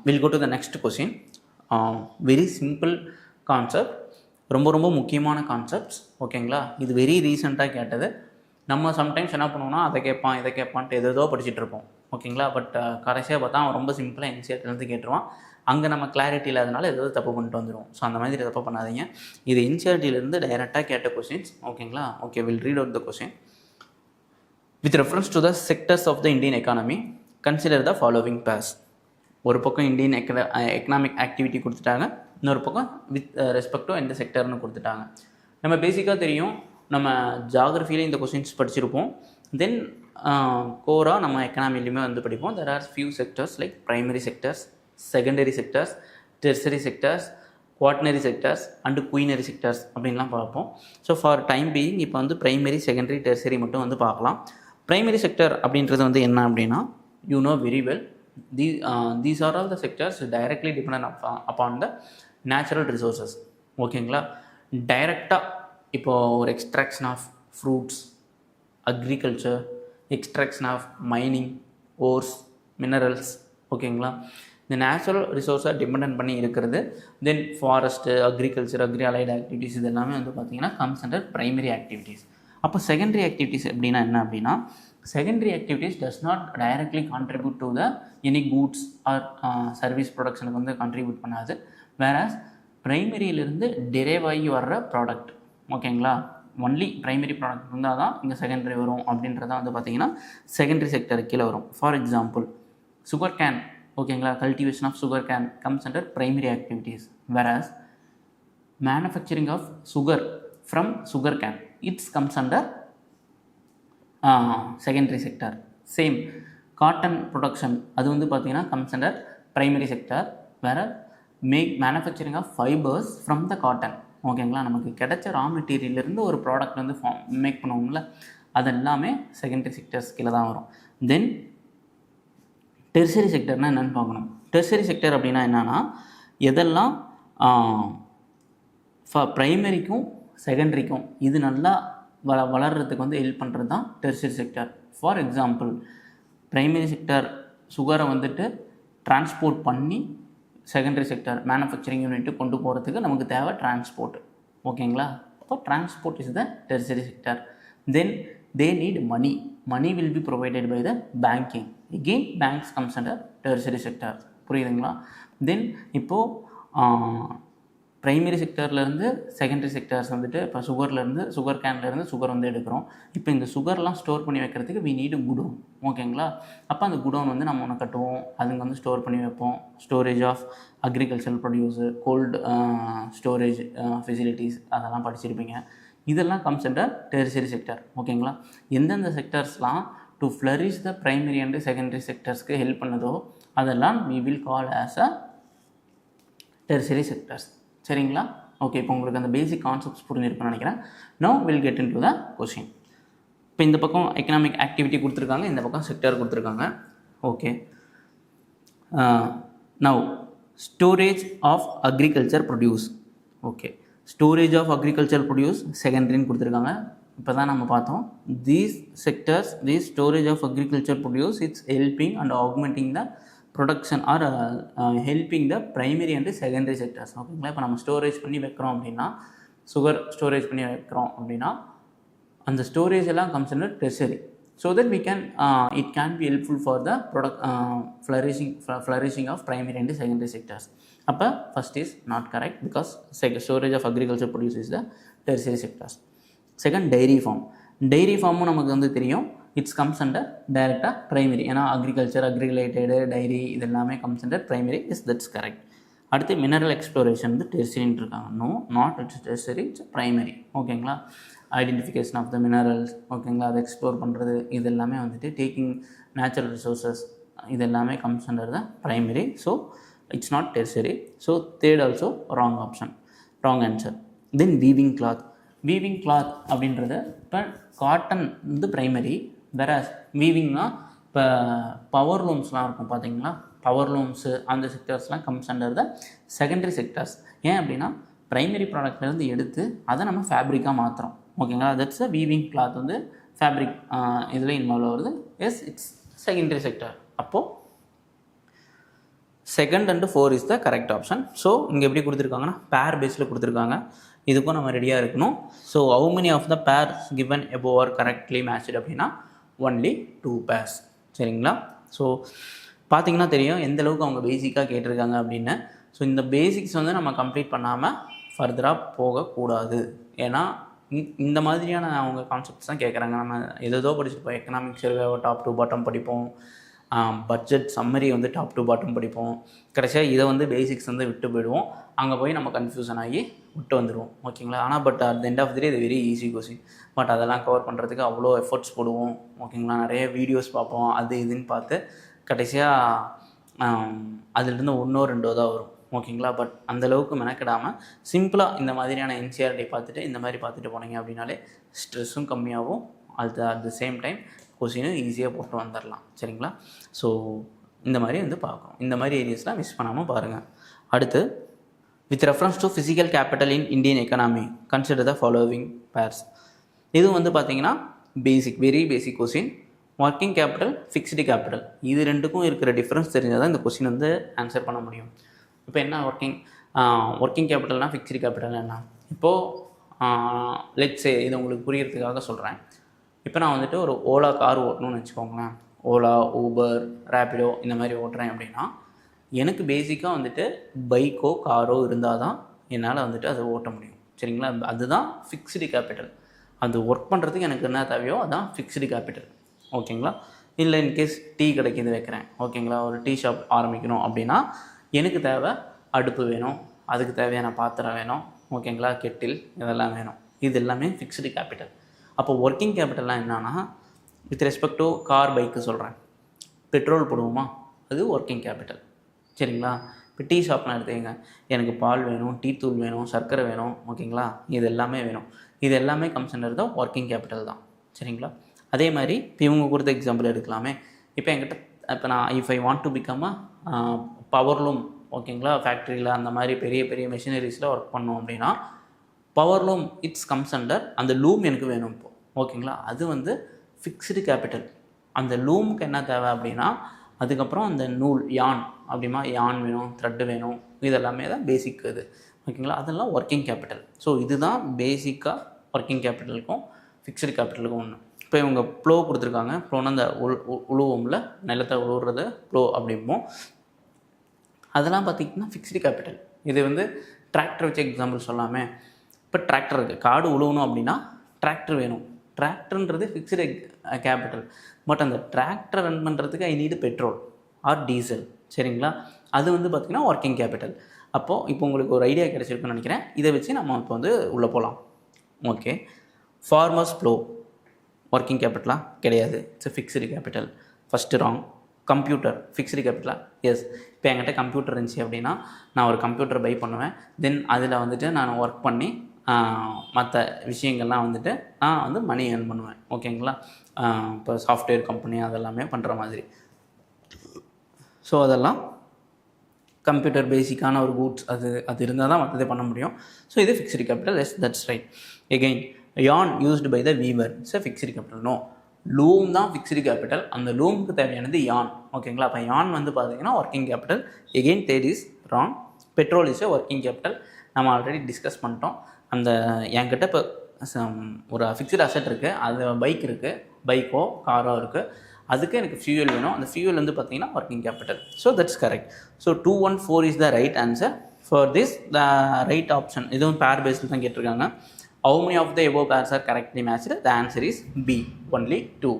we'll go to the next question. Very simple concept, ரொம்ப ரொம்ப முக்கியமான கான்செப்ட்ஸ். ஓகேங்களா? இது வெரி ரீசெண்டாக கேட்டது. நம்ம சம்டைம்ஸ் என்ன பண்ணுவோம்னா அதை கேட்பான் இதை கேட்பான்ட்டு எதோ படிச்சுட்டு இருப்போம். ஓகேங்களா? பட் கடைசியாக பார்த்தா அவன் ரொம்ப சிம்பிளாக என்சிஆர்டிலேருந்து கேட்டுருவான். அங்கே நம்ம கிளாரிட்டி இல்லாதனால ஏதோ தப்பு பண்ணிட்டு வந்துடுவோம். ஸோ அந்த மாதிரி தப்பு பண்ணாதீங்க. இது என்சிஆர்டிலேருந்து டைரெக்டாக கேட்ட கொஸ்டின்ஸ். ஓகேங்களா? Okay, will read out the question. With reference to the sectors of the Indian economy, consider the following pairs. ஒரு பக்கம் இந்தியன் எக்கனாமிக் ஆக்டிவிட்டி கொடுத்துட்டாங்க, இன்னொரு பக்கம் வித் ரெஸ்பெக்ட் டு எந்த செக்டர்னு கொடுத்துட்டாங்க. நம்ம பேசிக்காக தெரியும், நம்ம ஜாகிரஃபியில் இந்த கொஸ்டின்ஸ் படிச்சிருப்போம். தென் கோராக நம்ம எக்கனாமிலையுமே வந்து படிப்போம். There are few sectors like primary sectors, secondary sectors, tertiary sectors, quaternary sectors and quinary sectors அப்படின்லாம் பார்ப்போம். ஸோ ஃபார் டைம் பீயிங் இப்போ வந்து ப்ரைமரி, செகண்டரி, டெர்சரி மட்டும் வந்து பார்க்கலாம். ப்ரைமரி செக்டர் அப்படின்றது வந்து என்ன அப்படின்னா, you know very well, these are all the sectors directly depend upon the natural resources. ஓகேங்களா? டைரெக்டாக இப்போது ஒரு extraction of fruits, agriculture, extraction of mining, ores, minerals. ஓகேங்களா? இந்த நேச்சுரல் ரிசோர்ஸை டிபெண்ட் பண்ணி இருக்கிறது. Then forest, agriculture, agri allied activities, இது எல்லாமே வந்து பார்த்திங்கன்னா கம்ஸ் அண்டர் ப்ரைமரி ஆக்டிவிட்டீஸ். அப்போ செகண்டரி ஆக்டிவிட்டீஸ் அப்படின்னா என்ன அப்படின்னா, secondary activities does not directly contribute to the any goods R service ப்ரொடக்ஷனுக்கு வந்து கான்ட்ரிபியூட் பண்ணாது. வேறாஸ் ப்ரைமரியிலிருந்து டிரைவ் ஆகி வர்ற ப்ராடக்ட். ஓகேங்களா? ஒன்லி ப்ரைமரி ப்ராடக்ட் இருந்தால் தான் இங்கே செகண்டரி வரும் அப்படின்றத வந்து பார்த்திங்கன்னா செகண்டரி செக்டருக்கு கீழே வரும். ஃபார் எக்ஸாம்பிள் சுகர் கேன் ஓகேங்களா. Cultivation of sugar cane comes under primary activities, whereas manufacturing of sugar from sugar cane it comes under secondary sector. Same cotton production அது வந்து பார்த்தீங்கன்னா comes under primary sector, whereas manufacturing of fibers from the cotton, ஓகேங்களா. நமக்கு கிடைச்ச ரா மெட்டீரியல்லேருந்து ஒரு product வந்து make பண்ணுவோம்ல, அது எல்லாமே செகண்டரி செக்டர்ஸ் கீழே தான் வரும். தென் டெர்சரி செக்டர்னால் என்னென்னு பார்க்கணும். டெர்சரி செக்டர் அப்படின்னா என்னென்னா, எதெல்லாம் ப்ரைமரிக்கும் செகண்டரிக்கும் இது நல்லா வளர்கிறதுக்கு வந்து ஹெல்ப் பண்ணுறது தான் tertiary sector. For example, primary sector சுகரை வந்துட்டு டிரான்ஸ்போர்ட் பண்ணி செகண்டரி செக்டர் மேனுஃபேக்சரிங் யூனிட்டு கொண்டு போகிறதுக்கு நமக்கு தேவை டிரான்ஸ்போர்ட், ஓகேங்களா. அப்போ transport is the tertiary sector. Then they need money will be provided by the banking, again banks comes under tertiary sector, புரியுதுங்களா. தென் இப்போது ப்ரைமரி செக்டர்லேருந்து செகண்டரி செக்டர்ஸ் வந்துட்டு இப்போ சுகர் கேன்லேருந்து சுகர் வந்து எடுக்கிறோம். இப்போ இந்த சுகர்லாம் ஸ்டோர் பண்ணி வைக்கிறதுக்கு வி நீடு குடோன், ஓகேங்களா. அப்போ அந்த குடோன் வந்து நம்ம ஒன்று கட்டுவோம், அதுங்க வந்து ஸ்டோர் பண்ணி வைப்போம். Storage of agriculture produce, cold storage facilities அதெல்லாம் படிச்சிருப்பீங்க. இதெல்லாம் கம்ஸ் அண்டர் டெர்சரி செக்டர், ஓகேங்களா. எந்தெந்த செக்டர்ஸ்லாம் to flourish the primary and secondary செக்டர்ஸ்க்கு ஹெல்ப் பண்ணுதோ அதெல்லாம் we will call as a tertiary sectors, சரிங்களா. ஓகே, இப்போ உங்களுக்கு அந்த பேசிக் கான்செப்ட்ஸ் புரிஞ்சிருக்குன்னு நினைக்கிறேன். No will get in to the question. இப்போ இந்த பக்கம் எக்கனாமிக் ஆக்டிவிட்டி கொடுத்துருக்காங்க, இந்த பக்கம் செக்டர் கொடுத்துருக்காங்க. Okay, now storage of agriculture produce. Okay, storage of agriculture produce செகண்டரின்னு கொடுத்துருக்காங்க. இப்போ தான் நம்ம பார்த்தோம் these sectors, these storage of agriculture produce it's helping and augmenting the production or helping the primary and secondary sectors, ஓகேங்களா. இப்போ நம்ம storage பண்ணி வைக்கிறோம் அப்படின்னா, சுகர் ஸ்டோரேஜ் பண்ணி வைக்கிறோம் அப்படின்னா அந்த ஸ்டோரேஜ் எல்லாம் comes under tertiary. So that we can it can be helpful for the product flourishing of primary and secondary sectors. அப்போ first is not correct because storage of agriculture produce is the tertiary sectors. Second, dairy ஃபார்மும் நமக்கு வந்து தெரியும், it's comes under டைரெக்டாக primary. ஏன்னா agriculture, agri related, dairy இது எல்லாமே comes under primary. That's correct. அடுத்து மினரல் எக்ஸ்ப்ளோரேஷன் வந்து டெர்சரின்னு இருக்காங்க. No, not it's tertiary, it's primary, ஓகேங்களா. ஐடென்டிஃபிகேஷன் ஆஃப் த மினரல்ஸ், ஓகேங்களா, அதை எக்ஸ்ப்ளோர் பண்ணுறது இது எல்லாமே வந்துட்டு டேக்கிங் நேச்சுரல் ரிசோர்ஸஸ் இது எல்லாமே comes under the primary. So it's not tertiary. So third also wrong option, wrong answer. Then weaving cloth அப்படின்றது இப்போ காட்டன் வந்து ப்ரைமரி, வெராஸ் வீவிங்னா இப்போ பவர் லூம்ஸ்லாம் இருக்கும் பார்த்தீங்களா, பவர் லூம்ஸு அந்த செக்டர்ஸ்லாம் comes under the secondary sectors. ஏன் அப்படின்னா ப்ரைமரி ப்ராடக்ட்லேருந்து எடுத்து அதை நம்ம ஃபேப்ரிக்காக மாற்றுறோம், ஓகேங்களா. தட்ஸ் அ வீவிங் கிளாத் வந்து ஃபேப்ரிக் இதில் இன்வால்வ் ஆகுது. Yes, it's secondary sector. அப்போது second and 4 is the correct option. So இங்கே எப்படி கொடுத்துருக்காங்கன்னா பேர் பேஸில் கொடுத்துருக்காங்க, இதுக்கும் நம்ம ரெடியாக இருக்கணும். So how many of the pairs given above are correctly matched அப்படின்னா ஒன்லி 2 pairs, சரிங்களா. ஸோ பார்த்தீங்கன்னா தெரியும் எந்த அளவுக்கு அவங்க பேசிக்காக கேட்டிருக்காங்க அப்படின்னு. ஸோ இந்த பேசிக்ஸ் வந்து நம்ம கம்ப்ளீட் பண்ணாமல் ஃபர்தராக போகக்கூடாது. ஏன்னா இந்த மாதிரியான அவங்க கான்செப்ட்ஸ் தான் கேட்குறாங்க. நம்ம ஏதோ படிச்சுருப்போம், economic survey top to bottom படிப்போம், பட்ஜெட் சம்மரி வந்து டாப் டு பாட்டம் படிப்போம், கடைசியாக இதை வந்து பேசிக்ஸ் வந்து விட்டு போயிடுவோம். அங்கே போய் நம்ம கன்ஃபியூஷன் ஆகி விட்டு வந்துடுவோம், ஓகேங்களா. ஆனால் but at the end of the day இது வெரி ஈஸி கொஸ்டின். பட் அதெல்லாம் கவர் பண்ணுறதுக்கு அவ்வளோ எஃபர்ட்ஸ் போடுவோம், ஓகேங்களா. நிறைய வீடியோஸ் பார்ப்போம், அது இதுன்னு பார்த்து கடைசியாக அதுலேருந்து 1 or 2 தான் வரும், ஓகேங்களா. பட் அந்தளவுக்கு மெனக்கிடாமல் சிம்பிளாக இந்த மாதிரியான என்சிஆர்டி பார்த்துட்டு இந்த மாதிரி பார்த்துட்டு போனீங்க அப்படின்னாலே ஸ்ட்ரெஸ்ஸும் கம்மியாகும், அட் த சேம் டைம் கொஸ்டினும் ஈஸியாக போட்டு வந்துடலாம், சரிங்களா. ஸோ இந்த மாதிரி வந்து பார்க்கணும், இந்த மாதிரி ஏரியாஸ்லாம் மிஸ் பண்ணாமல் பாருங்கள். அடுத்து, with reference to physical capital in Indian economy consider the following pairs. இது வந்து பார்த்தீங்கன்னா basic, very basic question. Working capital, fixed capital, இது ரெண்டுக்கும் இருக்கிற டிஃப்ரென்ஸ் தெரிஞ்சால் தான் இந்த கொஸ்டின் வந்து ஆன்சர் பண்ண முடியும். இப்போ என்ன ஒர்க்கிங் கேபிட்டல்னால் ஃபிக்ஸ்டு கேபிட்டல் என்ன? இப்போது லெட்ஸே இது உங்களுக்கு புரியறதுக்காக சொல்கிறேன். இப்போ நான் வந்துட்டு ஒரு ஓலா கார் ஓட்டணும்னு வச்சுக்கோங்களேன், ஓலா, ஊபர், ரேப்பிடோ இந்த மாதிரி ஓட்டுறேன் அப்படின்னா எனக்கு பேசிக்காக வந்துட்டு பைக்கோ காரோ இருந்தால் தான் என்னால் வந்துட்டு அதை ஓட்ட முடியும், சரிங்களா. அதுதான் ஃபிக்ஸ்டு கேபிட்டல். அது ஒர்க் பண்ணுறதுக்கு எனக்கு என்ன தேவையோ அதுதான் ஃபிக்ஸ்டு கேபிட்டல், ஓகேங்களா. இல்லை இன்கேஸ் டீ கிடைக்கிது வைக்கிறேன், ஓகேங்களா, ஒரு டீ ஷாப் ஆரம்பிக்கணும் அப்படின்னா எனக்கு தேவை அடுப்பு வேணும், அதுக்கு தேவையான பாத்திரம் வேணும், ஓகேங்களா, கெட்டில் இதெல்லாம் வேணும். இது எல்லாமே ஃபிக்ஸ்டு கேபிட்டல். அப்போ ஒர்க்கிங் கேபிட்டல்லாம் என்னன்னா with respect to car bike சொல்கிறேன், பெட்ரோல் போடுவோமா, அது ஒர்க்கிங் கேபிட்டல். சரிங்களா. இப்போ டீ ஷாப்லாம் எடுத்துக்கங்க, எனக்கு பால் வேணும், டீ தூள் வேணும், சர்க்கரை வேணும், ஓகேங்களா, இது எல்லாமே வேணும். இது எல்லாமே comes under the working capital தான். சரிங்களா. அதே மாதிரி இப்போ இவங்க கொடுத்த எக்ஸாம்பிள் எடுக்கலாமே. இப்போ என்கிட்ட இப்போ நான் if I want to become a powerloom, ஓகேங்களா, ஃபேக்ட்ரியில் அந்த மாதிரி பெரிய பெரிய மெஷினரிஸில் ஒர்க் பண்ணோம் அப்படின்னா பவர்லூம் இட்ஸ் கம்ஸ் அண்டர் அந்த லூம் எனக்கு வேணும் இப்போ, ஓகேங்களா. அது வந்து ஃபிக்ஸ்டு கேபிட்டல். அந்த லூமுக்கு என்ன தேவை அப்படின்னா அதுக்கப்புறம் அந்த நூல் யான் அப்படிமா யான் வேணும், த்ரெட்டு வேணும், இதெல்லாமே தான் பேசிக் இது, ஓகேங்களா. அதெல்லாம் ஒர்க்கிங் கேபிட்டல். ஸோ இதுதான் பேசிக்காக ஒர்க்கிங் கேபிட்டலுக்கும் ஃபிக்ஸ்டு கேபிட்டலுக்கும் ஒன்று. இப்போ இவங்க ப்ளோ கொடுத்துருக்காங்க. ப்ளோன்னா அந்த உழுவோம்ல, நிலத்தை உழுவுறது ப்ளோ அப்படிம்போம். அதெல்லாம் பார்த்திங்கன்னா ஃபிக்ஸ்டு கேபிட்டல். இது வந்து டிராக்டர் வச்சு எக்ஸாம்பிள் சொல்லாமே. இப்போ டிராக்டர் இருக்குது, காடு உழுவணும் அப்படின்னா டிராக்டர் வேணும். டிராக்டர்ன்றது ஃபிக்ஸ்டு கேபிட்டல். பட் அந்த டிராக்டர் ரன் பண்ணுறதுக்கு ஐ நீடு பெட்ரோல் ஆர் டீசல். சரிங்களா. அது வந்து பார்த்திங்கன்னா ஒர்க்கிங் கேபிட்டல். அப்போது இப்போ உங்களுக்கு ஒரு ஐடியா கிடச்சிருக்குன்னு நினைக்கிறேன். இதை வச்சு நம்ம இப்போ வந்து உள்ளே போகலாம். ஓகே. ஃபார்மர்ஸ் ப்ளோ ஒர்க்கிங் கேபிட்டலா கிடையாது, it's fixed capital. First wrong. Computer fixed கேபிட்டலா? எஸ். இப்போ என்கிட்ட கம்ப்யூட்டர் இருந்துச்சு அப்படின்னா நான் ஒரு கம்ப்யூட்டர் பை பண்ணுவேன். தென் அதில் வந்துட்டு நான் ஒர்க் பண்ணி மற்ற விஷயங்கள்லாம் வந்துட்டு நான் வந்து மணி ஏர்ன் பண்ணுவேன், ஓகேங்களா. இப்போ சாஃப்ட்வேர் கம்பெனி அதெல்லாமே பண்ணுற மாதிரி. ஸோ அதெல்லாம் கம்ப்யூட்டர் பேசிக்கான ஒரு கூட்ஸ், அது இருந்தால் தான் மற்றதை பண்ண முடியும். ஸோ இது fixed capital. Yes, that's right. Again yarn used by the weaver it's fixed capital. No, loom தான் ஃபிக்ஸ்டு கேபிட்டல். அந்த லூமுக்கு தேவையானது யான், ஓகேங்களா. அப்போ யான் வந்து பார்த்தீங்கன்னா working capital. Again third is wrong. Petrol is working capital. நம்ம ஆல்ரெடி டிஸ்கஸ் பண்ணிட்டோம். அந்த என்கிட்ட இப்போ ஒரு ஃபிக்ஸ்டு அசெட் இருக்குது, அது பைக் இருக்குது, பைக்கோ காரோ இருக்குது, அதுக்கு எனக்கு ஃபியூயல் வேணும். அந்த ஃபியூயல் வந்து பார்த்தீங்கன்னா working capital. So that's correct. So 214 is the right answer for this. The right option இதுவும் பேர் பேஸில் தான் கேட்டிருக்காங்க. How many of the above pairs are correctly matched? The answer is B, only 2.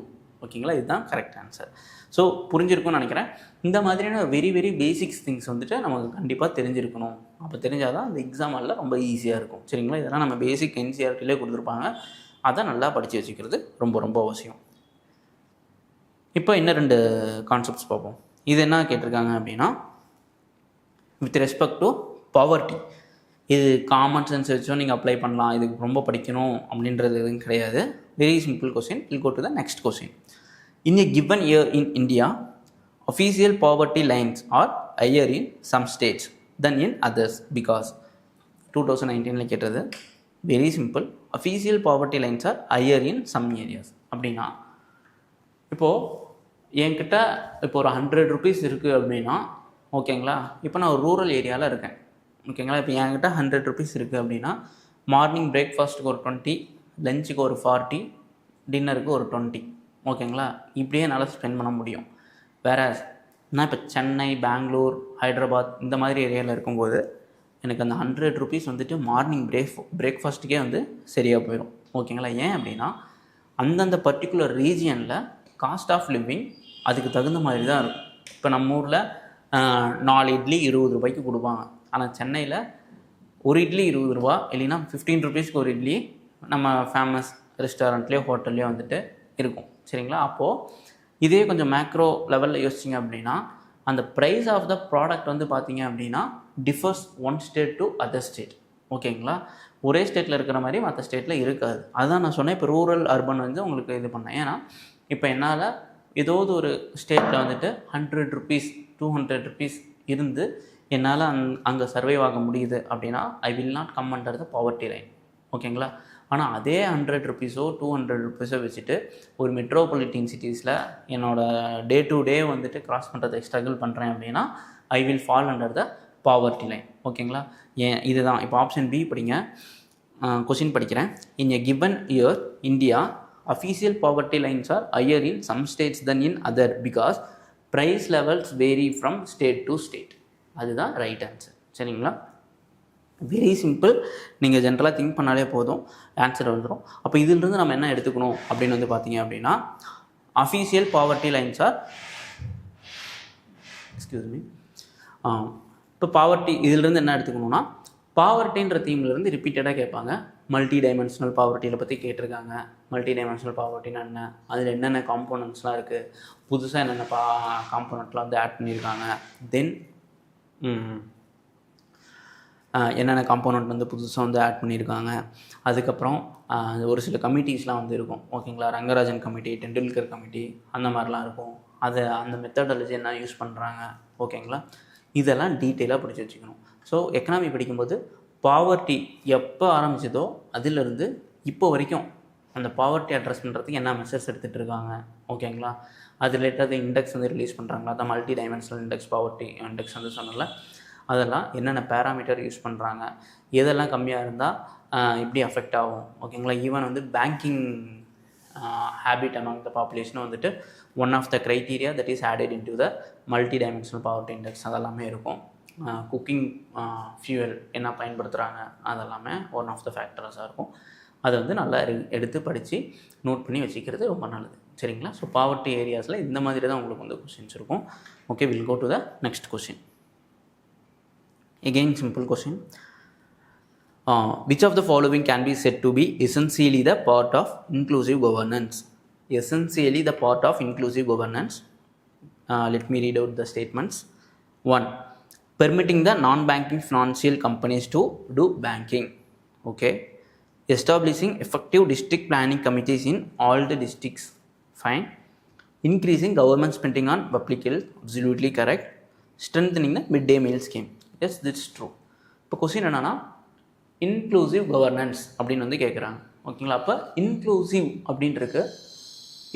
ஓகேங்களா, இதுதான் கரெக்ட் ஆன்சர். ஸோ புரிஞ்சிருக்கும்னு நினைக்கிறேன். இந்த மாதிரியான வெரி வெரி பேசிக்ஸ் திங்ஸ் வந்துட்டு நமக்கு கண்டிப்பாக தெரிஞ்சிருக்கணும். அப்போ தெரிஞ்சால் தான் அந்த எக்ஸாமில் ரொம்ப ஈஸியாக இருக்கும். சரிங்களா. இதெல்லாம் நம்ம பேசிக் என்சிஆர்டிலே கொடுத்துருப்பாங்க. அதை நல்லா படித்து வச்சுக்கிறது ரொம்ப ரொம்ப அவசியம். இப்போ இன்னும் 2 கான்செப்ட்ஸ் பார்ப்போம். இது என்ன கேட்டிருக்காங்க அப்படின்னா வித் ரெஸ்பெக்ட் டு பவர்ட்டி. இது காமன் சென்ஸ் வச்சும் நீங்கள் அப்ளை பண்ணலாம், இதுக்கு ரொம்ப படிக்கணும் அப்படின்றது எதுவும் கிடையாது. Very simple question. Will go to the next question. In a given year in India, official poverty lines are higher in some states than in others because 2019 கேட்டது. Very simple. official poverty lines are higher in some areas அப்படின்னா இப்போது என்கிட்ட இப்போ ஒரு 100 rupees இருக்குது அப்படின்னா, ஓகேங்களா, இப்போ நான் ஒரு ரூரல் ஏரியாவில் இருக்கேன், ஓகேங்களா. இப்போ என்கிட்ட 100 rupees இருக்குது அப்படின்னா மார்னிங் பிரேக்ஃபாஸ்ட்டுக்கு ஒரு 20, லஞ்சுக்கு ஒரு 40, டின்னருக்கு ஒரு 20, ஓகேங்களா. இப்படியே என்னால் ஸ்பெண்ட் பண்ண முடியும். வேறு நான் இப்போ சென்னை, பெங்களூர், ஹைதராபாத் இந்த மாதிரி ஏரியாவில் இருக்கும்போது எனக்கு அந்த 100 rupees வந்துட்டு மார்னிங் பிரேக்ஃபாஸ்ட்டுக்கே வந்து சரியாக போயிடும், ஓகேங்களா. ஏன் அப்படின்னா அந்தந்த பர்டிகுலர் ரீஜியனில் காஸ்ட் ஆஃப் லிவிங் அதுக்கு தகுந்த மாதிரி தான் இருக்கும். இப்போ நம்ம ஊரில் 4 இட்லி 20 ரூபாய்க்கு கொடுப்பாங்க. ஆனால் சென்னையில் ஒரு இட்லி 20 ரூபா, இல்லைன்னா 15 rupeesக்கு ஒரு இட்லி நம்ம ஃபேமஸ் ரெஸ்டாரண்ட்லேயோ ஹோட்டல்லையோ வந்துட்டு இருக்கும். சரிங்களா. அப்போது இதே கொஞ்சம் மேக்ரோ லெவலில் யோசிச்சிங்க அப்படின்னா அந்த ப்ரைஸ் ஆஃப் த ப்ராடக்ட் வந்து பார்த்திங்க அப்படின்னா differs one state to other state, ஓகேங்களா. ஒரே ஸ்டேட்டில் இருக்கிற மாதிரி மற்ற ஸ்டேட்டில் இருக்காது. அதுதான் நான் சொன்னேன். இப்போ ரூரல் அர்பன் வந்து உங்களுக்கு இது பண்ணேன். ஏன்னா இப்போ என்னால் ஏதாவது ஒரு ஸ்டேட்டில் வந்துட்டு 100 rupees 200 rupees இருந்து என்னால் அங்கே சர்வைவ் ஆக முடியுது அப்படின்னா I will not come under the poverty line, ஓகேங்களா. ஆனால் அதே 100 rupeesோ 200 rupeesோ வச்சுட்டு ஒரு மெட்ரோபாலிட்டின் சிட்டிஸில் என்னோடய டே டு டே வந்துட்டு கிராஸ் பண்ணுறதை ஸ்ட்ரகிள் பண்ணுறேன் அப்படின்னா I will fall under the poverty line, ஓகேங்களா. ஏன் இதுதான் இப்போ ஆப்ஷன் பி படிங்க. கொஸ்டின் படிக்கிறேன். In a given year India official poverty lines are higher in some states than in other because price levels vary from state to state. அதுதான் right answer. சரிங்களா. Very simple. நீங்கள் ஜென்ரலாக think பண்ணாலே போதும், answer வந்துடும். அப்போ இதிலிருந்து நம்ம என்ன எடுத்துக்கணும் அப்படின்னு வந்து பார்த்தீங்க அப்படின்னா official poverty lines R excuse me. இப்போ பாவர்ட்டி இதிலிருந்து என்ன எடுத்துக்கணும்னா, பாவர்ட்டின்ற தீம்லேருந்து ரிப்பீட்டடாக கேட்பாங்க. மல்டி டைமென்ஷனல் பாவர்ட்டியில் பற்றி கேட்டிருக்காங்க. மல்டி டைமென்ஷனல் பாவர்ட்டின்னா என்ன, அதில் என்னென்ன காம்போனன்ட்ஸ்லாம் இருக்குது, புதுசாக என்னென்ன காம்போனண்ட்லாம் வந்து ஆட் பண்ணியிருக்காங்க, தென் என்னென்ன காம்போனண்ட் வந்து புதுசாக வந்து ஆட் பண்ணியிருக்காங்க. அதுக்கப்புறம் ஒரு சில கமிட்டிஸ்லாம் வந்து இருக்கும். ஓகேங்களா, ரங்கராஜன் கமிட்டி, டெண்டுல்கர் கமிட்டி, அந்த மாதிரிலாம் இருக்கும். அந்த மெத்தடாலஜி என்ன யூஸ் பண்ணுறாங்க. ஓகேங்களா, இதெல்லாம் டீட்டெயிலாக படித்து வச்சுக்கணும். ஸோ எக்கனாமி படிக்கும்போது பாவர்ட்டி எப்போ ஆரம்பிச்சதோ அதிலிருந்து இப்போ வரைக்கும் அந்த பாவர்ட்டி அட்ரஸ் பண்ணுறதுக்கு என்ன மெஷர்ஸ் எடுத்துகிட்டு இருக்காங்க. ஓகேங்களா, அது ரிலேட்டட் இண்டெக்ஸ் வந்து ரிலீஸ் பண்ணுறாங்களா, அந்த multi dimensional index, poverty index வந்து சொன்னல, அதெல்லாம் என்னென்ன பேராமீட்டர் யூஸ் பண்ணுறாங்க, எதெல்லாம் கம்மியாக இருந்தால் எப்படி அஃபெக்ட் ஆகும். ஓகேங்களா, ஈவன் வந்து banking habit among the population வந்துட்டு one of the criteria that is added in to the multi dimensional poverty index அதெல்லாமே இருக்கும். குக்கிங் ஃபியூவல் என்ன பயன்படுத்துகிறாங்க அதெல்லாமே ஒன் ஆஃப் த ஃபேக்டர்ஸாக இருக்கும். அதை வந்து நல்லா எடுத்து படித்து நோட் பண்ணி வச்சுக்கிறது ரொம்ப நல்லது. சரிங்களா, ஸோ பாவர்ட்டி ஏரியாஸில் இந்த மாதிரி தான் உங்களுக்கு வந்து கொஸ்டின்ஸ் இருக்கும். Okay, will go to the next question. Again simple question. Which of the following can be said to be essentially the part of inclusive governance? Essentially the part of inclusive governance. Let me read out the statements. 1. Permitting the non-banking financial companies to do banking. Okay. Establishing effective district planning committees in all the districts. Fine. Increasing government spending on public health. Absolutely correct. Strengthening the midday meal scheme. Yes, that's true. இப்போ question என்னென்னா inclusive governance அப்படின்னு வந்து கேட்குறாங்க. ஓகேங்களா, அப்போ inclusive அப்படின்ட்டுருக்கு,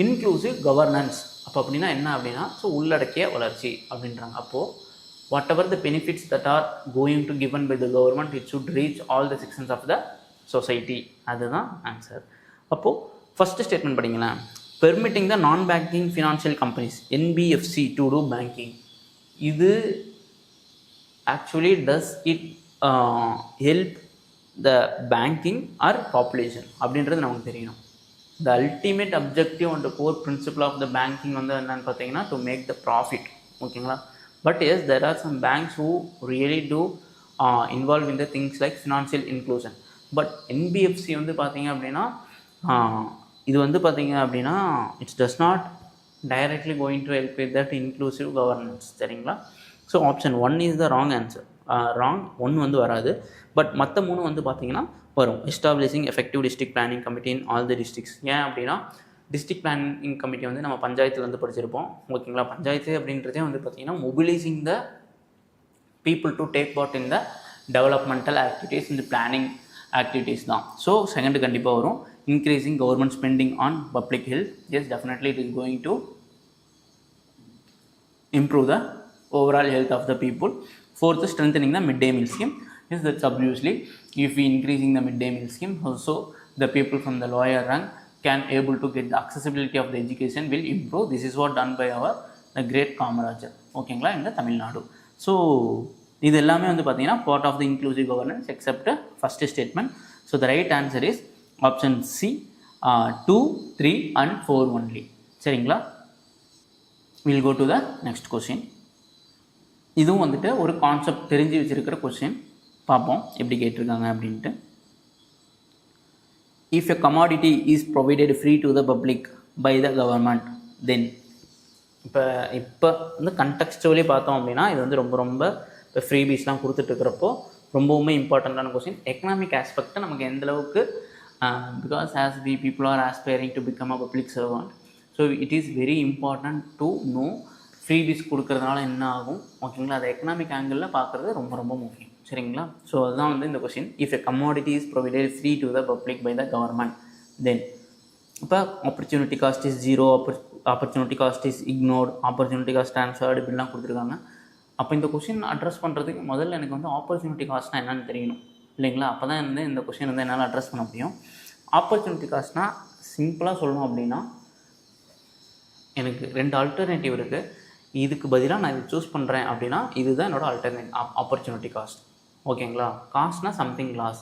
inclusive governance அப்போ அப்படின்னா என்ன அப்படின்னா, ஸோ உள்ளடக்கிய வளர்ச்சி அப்படின்றாங்க. அப்போது whatever the benefits that are going to given by the government it should reach all the sections of the society. அதுதான் ஆன்சர். அப்போது ஃபஸ்ட்டு ஸ்டேட்மெண்ட் படிங்களேன். Permitting the non banking financial companies NBFC to do banking. இது actually does it help the banking or population அப்படின்றது நமக்கு தெரியணும். the ultimate objective and the core principle of the banking வந்து என்னன்னு பார்த்தீங்கன்னா to make the profit. ஓகேங்களா, but yes there are some banks who really do involve in the things like financial inclusion. but NBFC வந்து பார்த்தீங்க அப்படின்னா இது வந்து பார்த்தீங்க அப்படின்னா it does not directly going to help with that inclusive governance. சரிங்களா, so option 1 is the wrong answer. Wrong 1 வந்து வராது, பட் மற்ற 3 வந்து பார்த்தீங்கன்னா வரும். Establishing effective district planning committee in all the districts. ஏன் அப்படின்னா டிஸ்ட்ரிக்ட் பிளானிங் கமிட்டி வந்து நம்ம பஞ்சாயத்தில் வந்து படிச்சிருப்போம். ஓகேங்களா, பஞ்சாயத்து அப்படின்றதே வந்து பார்த்திங்கன்னா mobilising the people to take part in the developmental activities, இந்த பிளானிங் ஆக்டிவிட்டீஸ் தான். ஸோ செகண்ட் கண்டிப்பாக வரும். Increasing government spending on public health. Yes, definitely it is going to improve the overall health of the people. Fourth, strengthening the midday meal scheme. Yes, that's obviously if we increasing the midday meal scheme, also the people from the lower rank can able to get the accessibility of the education will improve. This is what done by our the great Kamarajar. ஓகேங்களா, இந்த Tamil Nadu. So இது எல்லாமே வந்து பார்த்தீங்கன்னா part of the inclusive governance except first statement. So the right answer is option C, 2, 3 and 4 only. சரிங்களா, we'll go to the next question. இதுவும் வந்துட்டு ஒரு கான்செப்ட் தெரிஞ்சு வச்சுருக்கிற கொஸ்டின். பார்ப்போம் எப்படி கேட்டிருக்காங்க அப்படின்ட்டு. If a commodity is provided free to the public by the government then. இப்போ வந்து கண்டெக்ஸ்டுவலி பார்த்தோம் அப்படின்னா இது வந்து ரொம்ப இப்போ ஃப்ரீபீஸ்லாம் கொடுத்துட்ருக்கிறப்போ ரொம்பவுமே இம்பார்ட்டண்ட்டான கொஸ்டின். எக்கனாமிக் ஆஸ்பெக்டை நமக்கு எந்தளவுக்கு because as we people are aspiring to become a public servant, so it is very important to know freebies கொடுக்கறதுனால என்ன ஆகும். ஓகேங்களா, அதை எக்கனாமிக் ஆங்கிளில் பார்க்குறது ரொம்ப முக்கியம். சரிங்களா, ஸோ அதுதான் வந்து இந்த question. If a commodity is provided free to the public by the government then. இப்போ opportunity cost is 0, opportunity cost is ignored, opportunity cost transferred இப்படிலாம் கொடுத்துருக்காங்க. அப்போ இந்த கொஸ்டின் அட்ரஸ் பண்ணுறதுக்கு முதல்ல எனக்கு வந்து ஆப்பர்ச்சுனிட்டி காஸ்ட்னால் என்னென்னு தெரியணும் இல்லைங்களா, அப்போ தான் வந்து இந்த கொஸ்டின் வந்து என்னால் அட்ரஸ் பண்ண முடியும். ஆப்பர்ச்சுனிட்டி காஸ்ட்னால் சிம்பிளாக சொல்லணும் அப்படின்னா எனக்கு 2 ஆல்டர்னேட்டிவ் இருக்குது. இதுக்கு பதிலாக நான் இது சூஸ் பண்ணுறேன் அப்படின்னா இதுதான் என்னோடய ஆல்டர்னேட் ஆப்பர்ச்சுனிட்டி காஸ்ட். ஓகேங்களா, காஸ்ட்னா சம்திங் லாஸ்.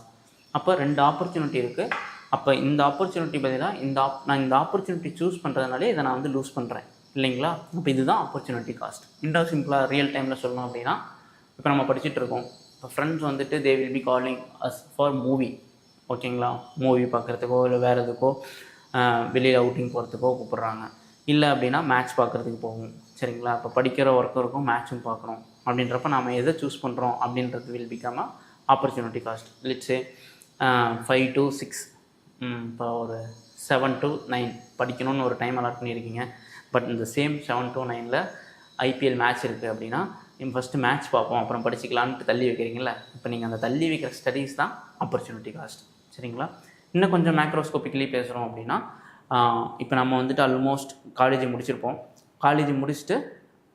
அப்போ 2 ஆப்பர்ச்சுனிட்டி இருக்குது, அப்போ இந்த ஆப்பர்ச்சுனிட்டி பதிலாக நான் இந்த ஆப்பர்ச்சுனிட்டி சூஸ் பண்ணுறதுனாலே இதை நான் வந்து லூஸ் பண்ணுறேன் இல்லைங்களா. அப்போ இதுதான் ஆப்பர்ச்சுனிட்டி காஸ்ட். இன்னும் சிம்பிளாக ரியல் டைமில் சொல்லணும் அப்படின்னா, இப்போ நம்ம படிச்சுட்டு இருக்கோம், இப்போ ஃப்ரெண்ட்ஸ் வந்துட்டு they will be calling us for movie, ஓகேங்களா. மூவி பார்க்குறதுக்கோ இல்லை வேறு எதுக்கோ வெளியில் அவுட்டிங் போகிறதுக்கோ கூப்பிட்றாங்க. இல்லை அப்படின்னா மேட்ச் பார்க்குறதுக்கு போகும், சரிங்களா. இப்போ படிக்கிற ஒர்க்கும் இருக்கும், மேட்ச்சும் பார்க்குறோம். அப்படின்றப்ப நம்ம எதை சூஸ் பண்ணுறோம் அப்படின்றது will become opportunity cost. Let's say 5 to 6 இப்போ ஒரு 7 to 9 படிக்கணும்னு ஒரு டைம் அலாட் பண்ணியிருக்கீங்க. பட் இந்த சேம் 7 to 9 ஐபிஎல் மேட்ச் இருக்குது அப்படின்னா ஃபஸ்ட்டு மேட்ச் பார்ப்போம் அப்புறம் படிச்சிக்கலான்ட்டு தள்ளி வைக்கிறீங்களா. இப்போ நீங்கள் அந்த தள்ளி வைக்கிற ஸ்டடீஸ் தான் ஆப்பர்ச்சுனிட்டி காஸ்ட், சரிங்களா. இன்னும் கொஞ்சம் மேக்ரோஸ்கோபிக்கலி பேசுகிறோம் அப்படின்னா, இப்போ நம்ம வந்துட்டு ஆல்மோஸ்ட் காலேஜ் முடிச்சிருப்போம். காலேஜ் முடிச்சுட்டு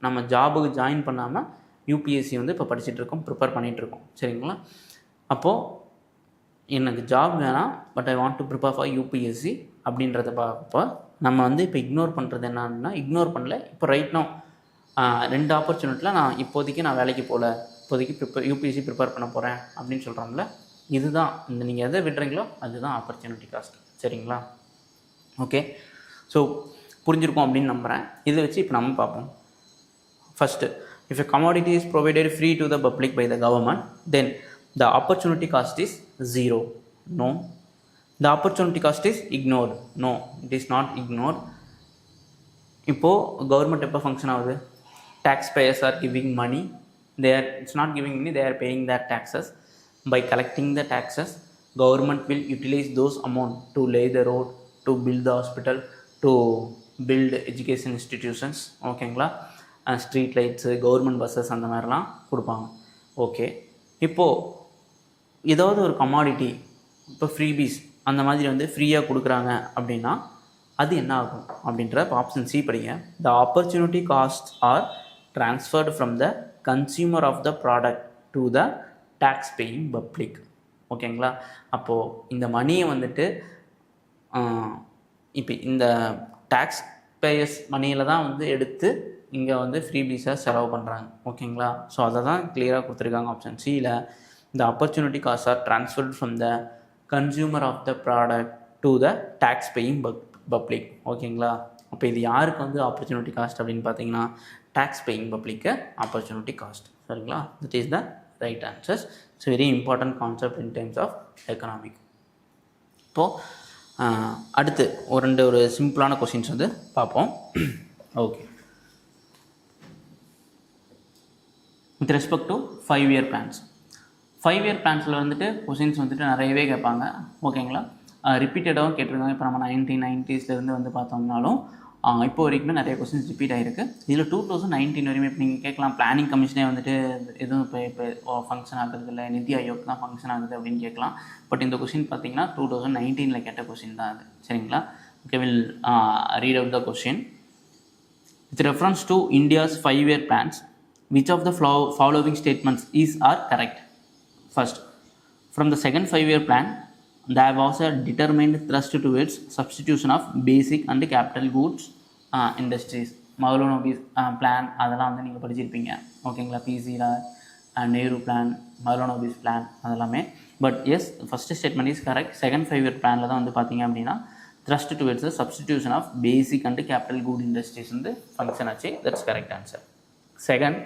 நம்ம ஜாபுக்கு ஜாயின் பண்ணாமல் யூபிஎஸ்சி வந்து இப்போ படிச்சுட்ருக்கோம், ப்ரிப்பேர் பண்ணிகிட்ருக்கோம், சரிங்களா. அப்போது எனக்கு ஜாப் வேணாம், but I want to prepare for UPSC அப்படின்றத பார்ப்போ நம்ம வந்து இப்போ இக்னோர் பண்ணுறது என்னன்னா, இக்னோர் பண்ணல. இப்போ ரைட் நோ 2 ஆப்பர்ச்சுனிட்டியில் நான் இப்போதைக்கு வேலைக்கு போகல, இப்போதைக்கு யூபிஎஸ்சி ப்ரிப்பேர் பண்ண போகிறேன் அப்படின்னு சொல்கிறோம்ல. இதுதான் இந்த நீங்கள் எதை விடுறீங்களோ அதுதான் ஆப்பர்ச்சுனிட்டி காஸ்ட், சரிங்களா. ஓகே, ஸோ புரிஞ்சிருக்கோம் அப்படின்னு நம்புகிறேன். இதை வச்சு இப்போ நம்ம பார்ப்போம். First, if a commodity is provided free to the public by the government, then the opportunity cost is 0. No. The opportunity cost is ignored. No, it is not ignored. இப்போது government எப்போ ஃபங்க்ஷன் ஆகுது? Taxpayers are giving money. It's not giving money, they are paying their taxes. By collecting the taxes, government will utilize those amount to lay the road, to build the hospital, to build education institutions, ஓகேங்களா. Street lights, government buses அந்த மாதிரிலாம் கொடுப்பாங்க. Okay, இப்போது ஏதாவது ஒரு commodity, இப்போ freebies அந்த மாதிரி வந்து ஃப்ரீயாக கொடுக்குறாங்க அப்படின்னா அது என்ன ஆகும் அப்படின்ற ஆப்ஷன் சி படிங்க. The opportunity cost are transferred from the consumer of the product to the tax paying public, ஓகேங்களா. அப்போது இந்த மணியை வந்துட்டு இப்போ இந்த டேக்ஸ் பேயர்ஸ் மணியில் தான் வந்து எடுத்து இங்கே வந்து ஃப்ரீபீஸாக செலவு பண்ணுறாங்க, ஓகேங்களா. ஸோ அதை தான் கிளியராக கொடுத்துருக்காங்க ஆப்ஷன் சியில். The opportunity costs are transferred from the consumer of the product to the tax paying public, ஓகேங்களா. அப்போ இது யாருக்கு வந்து ஆப்பர்ச்சுனிட்டி காஸ்ட் அப்படின்னு பார்த்தீங்கன்னா, டேக்ஸ் பேயிங் பப்ளிக்கு ஆப்பர்ச்சுனிட்டி காஸ்ட், சரிங்களா. That is the right answers. It's very important concept in terms of economic. இப்போது அடுத்து ஒரு சிம்பிளான கொஷின்ஸ் வந்து பார்ப்போம். Okay, with respect to 5-year plans. 5-year பிளான்ஸில் வந்துட்டு கொஷின்ஸ் வந்துட்டு நிறையவே கேட்பாங்க, ஓகேங்களா. ரிப்பீட்டடாகவும் கேட்டிருக்காங்க. இப்போ நம்ம 1990s வந்து பார்த்தோம்னாலும் இப்போ வரைக்குமே நிறைய கொஸ்டின்ஸ் ரிப்பீட் ஆகிருக்கு. இதில் 2019 வரையுமே இப்போ நீங்கள் கேட்கலாம், பிளானிங் கமிஷனே வந்துட்டு எதுவும் இப்போ ஃபங்க்ஷன் ஆகுறது இல்லை, நிதி ஆயோக் தான் ஃபங்க்ஷன் ஆகுது அப்படின்னு கேட்கலாம். பட் இந்த கொஸ்டின் பார்த்தீங்கன்னா 2019 கேட்ட கொஸ்டின் தான் அது, சரிங்களா. Okay, will read out the question. With reference to India's 5-year plans, which of the following statements is are correct? First, from the second 5-year plan, there was a determined thrust towards substitution of basic and capital goods industries. Mahalanobis plan அதெல்லாம் வந்து நீங்கள் படிச்சிருப்பீங்க, ஓகேங்களா. பிசியில் Nehru plan, Mahalanobis plan அதெல்லாமே. But yes, first statement is correct. Second 5-year பிளானில் தான் வந்து பார்த்தீங்க அப்படின்னா thrust towards the substitution of basic and capital good industries வந்து ஃபங்க்ஷன் ஆச்சு. That's correct answer. Second,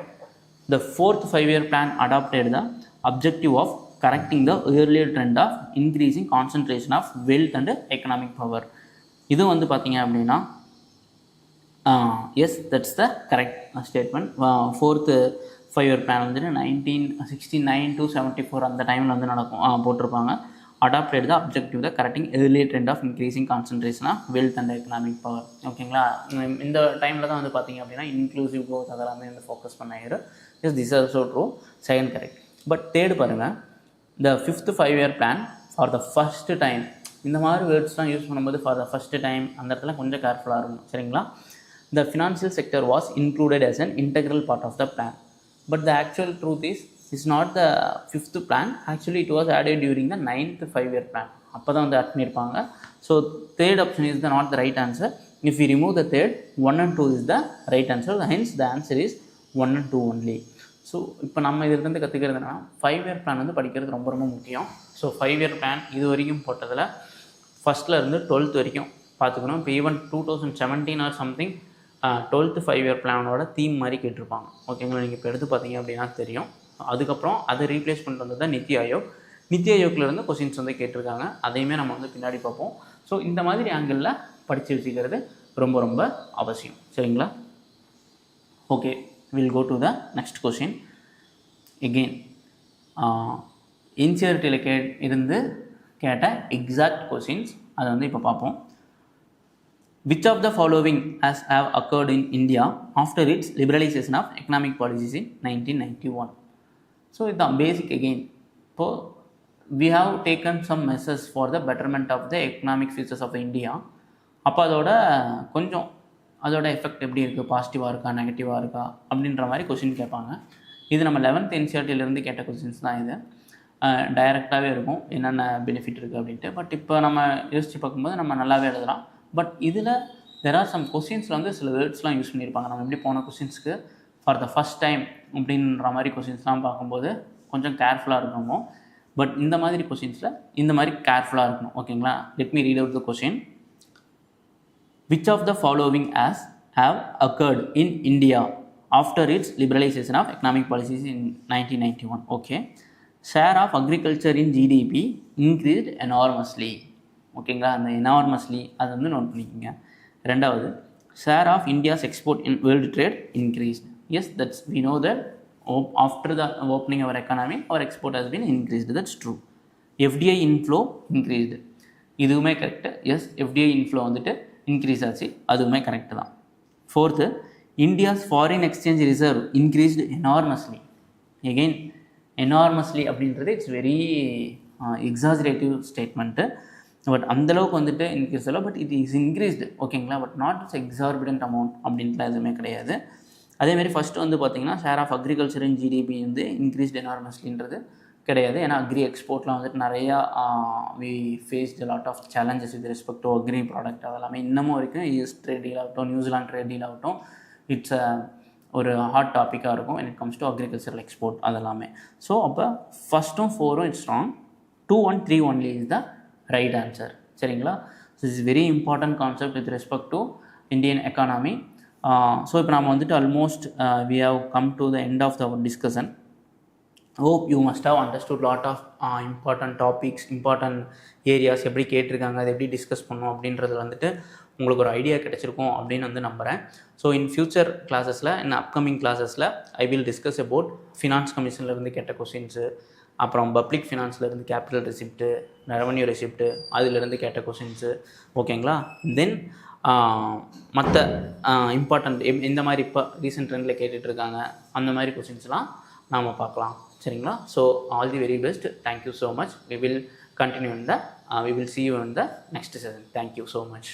the fourth 5-year plan adopted the objective of correcting the earlier trend of increasing concentration of wealth and economic power. இது வந்து பார்த்தீங்க அப்படின்னா yes, that's the correct statement. Fourth 5-year plan வந்துட்டு 1969 to 74 அந்த டைமில் வந்து போட்டிருப்பாங்க. Adopted the objective the correcting earlier trend of increasing concentration of wealth and economic power, ஓகேங்களா. இந்த டைமில் தான் வந்து பார்த்தீங்க அப்படின்னா இன்க்ளூசிவ் க்ரோத் அதெல்லாமே வந்து ஃபோக்கஸ் பண்ணாயிரு. Yes, this also true. Second correct. But third பாருங்கள், the fifth 5-year plan for the first time, இந்த மாதிரி வேர்ட்ஸ்லாம் யூஸ் பண்ணும்போது ஃபார் த ஃபஸ்ட்டு டைம் அந்த இடத்துல கொஞ்சம் கேர்ஃபுல்லாக இருக்கணும், சரிங்களா. the financial sector was included as an integral part of the plan, but the actual truth is it's not the fifth plan. Actually it was added during the 9th 5-year plan. அப்போ தான் வந்து add பண்ணியிருப்பாங்க. So third option is the not the right answer. If you remove the third, 1 and 2 is the right answer. Hence the answer is 1 and 2 only. So இப்போ நம்ம இதிலிருந்து கற்றுக்கிறதுனா 5-year plan வந்து படிக்கிறது ரொம்ப ரொம்ப முக்கியம். ஸோ 5-year பிளான் இது வரைக்கும் போட்டதில் ஃபஸ்ட்லேருந்து 12th வரைக்கும் பார்த்துக்கணும். இப்போ even 2017 or something 12th 5-year பிளானோட தீம் மாதிரி கேட்டிருப்பாங்க. ஓகேங்களா, நீங்கள் இப்போ எடுத்து பார்த்தீங்க அப்படின்னா தெரியும். அதுக்கப்புறம் அதை ரீப்ளேஸ் பண்ணிட்டு வந்தது தான் நித்தி ஆயோக். நித்தி ஆயோக்லேருந்து கொஸ்டின்ஸ் வந்து கேட்டிருக்காங்க. அதையுமே நம்ம வந்து பின்னாடி பார்ப்போம். ஸோ இந்த மாதிரி ஆங்கிளில் படித்து வச்சுக்கிறது ரொம்ப ரொம்ப அவசியம். சரிங்களா? Okay, will go to the next question. Again என்சிஆர்டியில் இருந்து கேட்ட எக்ஸாக்ட் கொஸ்டின்ஸ் அதை வந்து இப்போ பார்ப்போம். Which of the following has have occurred in India after its liberalization of economic policies in 1991? So it's the basic again. So we have taken some measures for the betterment of the economic features of India. அப்போ அதோட effect எப்படி இருக்குது, பாசிட்டிவாக இருக்கா நெகட்டிவாக இருக்கா அப்படின்ற மாதிரி கொஸ்டின் கேட்பாங்க. இது நம்ம 11th என்சிஆர்டிலேருந்து கேட்ட கொஸ்டின்ஸ் தான். இது டைரெக்டாகவே இருக்கும் என்னென்ன பெனிஃபிட் இருக்குது அப்படின்ட்டு. பட் இப்போ நம்ம யோசித்து பார்க்கும்போது நம்ம நல்லாவே எழுதலாம். பட் இதில் தெர் ஆர் சம் கொஸ்டின்ஸில் வந்து சில வேர்ட்ஸ்லாம் யூஸ் பண்ணியிருப்பாங்க. நம்ம எப்படி போன கொஸ்டின்ஸ்க்கு ஃபார் த ஃபஸ்ட் டைம் அப்படின்ற மாதிரி கொஸ்டின்ஸ்லாம் பார்க்கும்போது கொஞ்சம் கேர்ஃபுல்லாக இருக்கணும். பட் இந்த மாதிரி கொஸ்டின்ஸில் இந்த மாதிரி கேர்ஃபுல்லாக இருக்கணும். ஓகேங்களா? Let me read out the question. Which of the following have occurred in India after its liberalization of economic policies in 1991? Okay. Share of agriculture in GDP increased enormously. ஓகேங்களா, அந்த எனார்மஸ்லி அதை வந்து நோட் பண்ணிக்கோங்க. ரெண்டாவது, share of India's export in world trade increased. Yes, that's we know that after the opening our economy our export has been increased. That's true. FDI inflow increased. இதுவுமே correct. Yes, FDI inflow வந்துட்டு increase ஆச்சு. அதுவுமே correct தான். Fourth, India's foreign exchange reserve increased enormously. Again enormously அப்படின்றது it's very exaggerative statement. But அந்தளவுக்கு வந்துட்டு increase இல்லை. But it is increased. ஓகேங்களா? But not it's exorbitant amount அப்படின்ட்டுலாம் எதுவுமே கிடையாது. அதேமாதிரி ஃபஸ்ட்டு வந்து பார்த்திங்கன்னா share of agriculture in GDP வந்து இன்க்ரீஸ்டு எனார்மஸ்லின்றது கிடையாது. ஏன்னா அக்ரி எக்ஸ்போர்ட்லாம் வந்துட்டு நிறையா we faced lot of challenges with respect to agri product. அதெல்லாமே இன்னமும் வரைக்கும் யூஎஸ் ட்ரேட் டீல் ஆகட்டும், நியூசிலாந்து ட்ரேட் டீல் ஆகட்டும், இட்ஸ் ஒரு ஹாட் டாப்பிக்காக இருக்கும் when it comes to agricultural export அதெல்லாமே. ஸோ அப்போ ஃபஸ்ட்டும் 4ம் it's wrong. 2, 1, 3 only is the right answer. சரிங்களா? So it's very important concept with respect to Indian economy. So இப்போ நம்ம வந்துட்டு almost we have come to the end of our discussion. hope you must have understood lot of important topics, important areas எப்படி கேட்டிருக்காங்க, அதை எப்படி discuss பண்ணோம் அப்படின்றது வந்துட்டு உங்களுக்கு ஒரு ஐடியா கிடைச்சிருக்கும் அப்படின்னு வந்து நம்புகிறேன். ஸோ இன் ஃபியூச்சர் கிளாஸஸில், இன் அப்கமிங் கிளாஸஸில் I will discuss about finance கமிஷன்லேருந்து கேட்ட கொஸ்டின்ஸு, அப்புறம் பப்ளிக் ஃபினான்ஸ்லேருந்து கேபிட்டல் ரெசிப்ட்டு, ரெவன்யூ ரெசிப்ட்டு அதிலேருந்து கேட்ட கொஸ்டின்ஸு. ஓகேங்களா? தென் மற்ற இம்பார்ட்டண்ட் எந்த மாதிரி இப்போ ரீசெண்ட் ட்ரெண்டில் கேட்டுட்ருக்காங்க அந்த மாதிரி கொஸ்டின்ஸ்லாம் நாம் பார்க்கலாம். சரிங்களா? So all the very best. Thank you so much. We will see you in the next session. Thank you so much.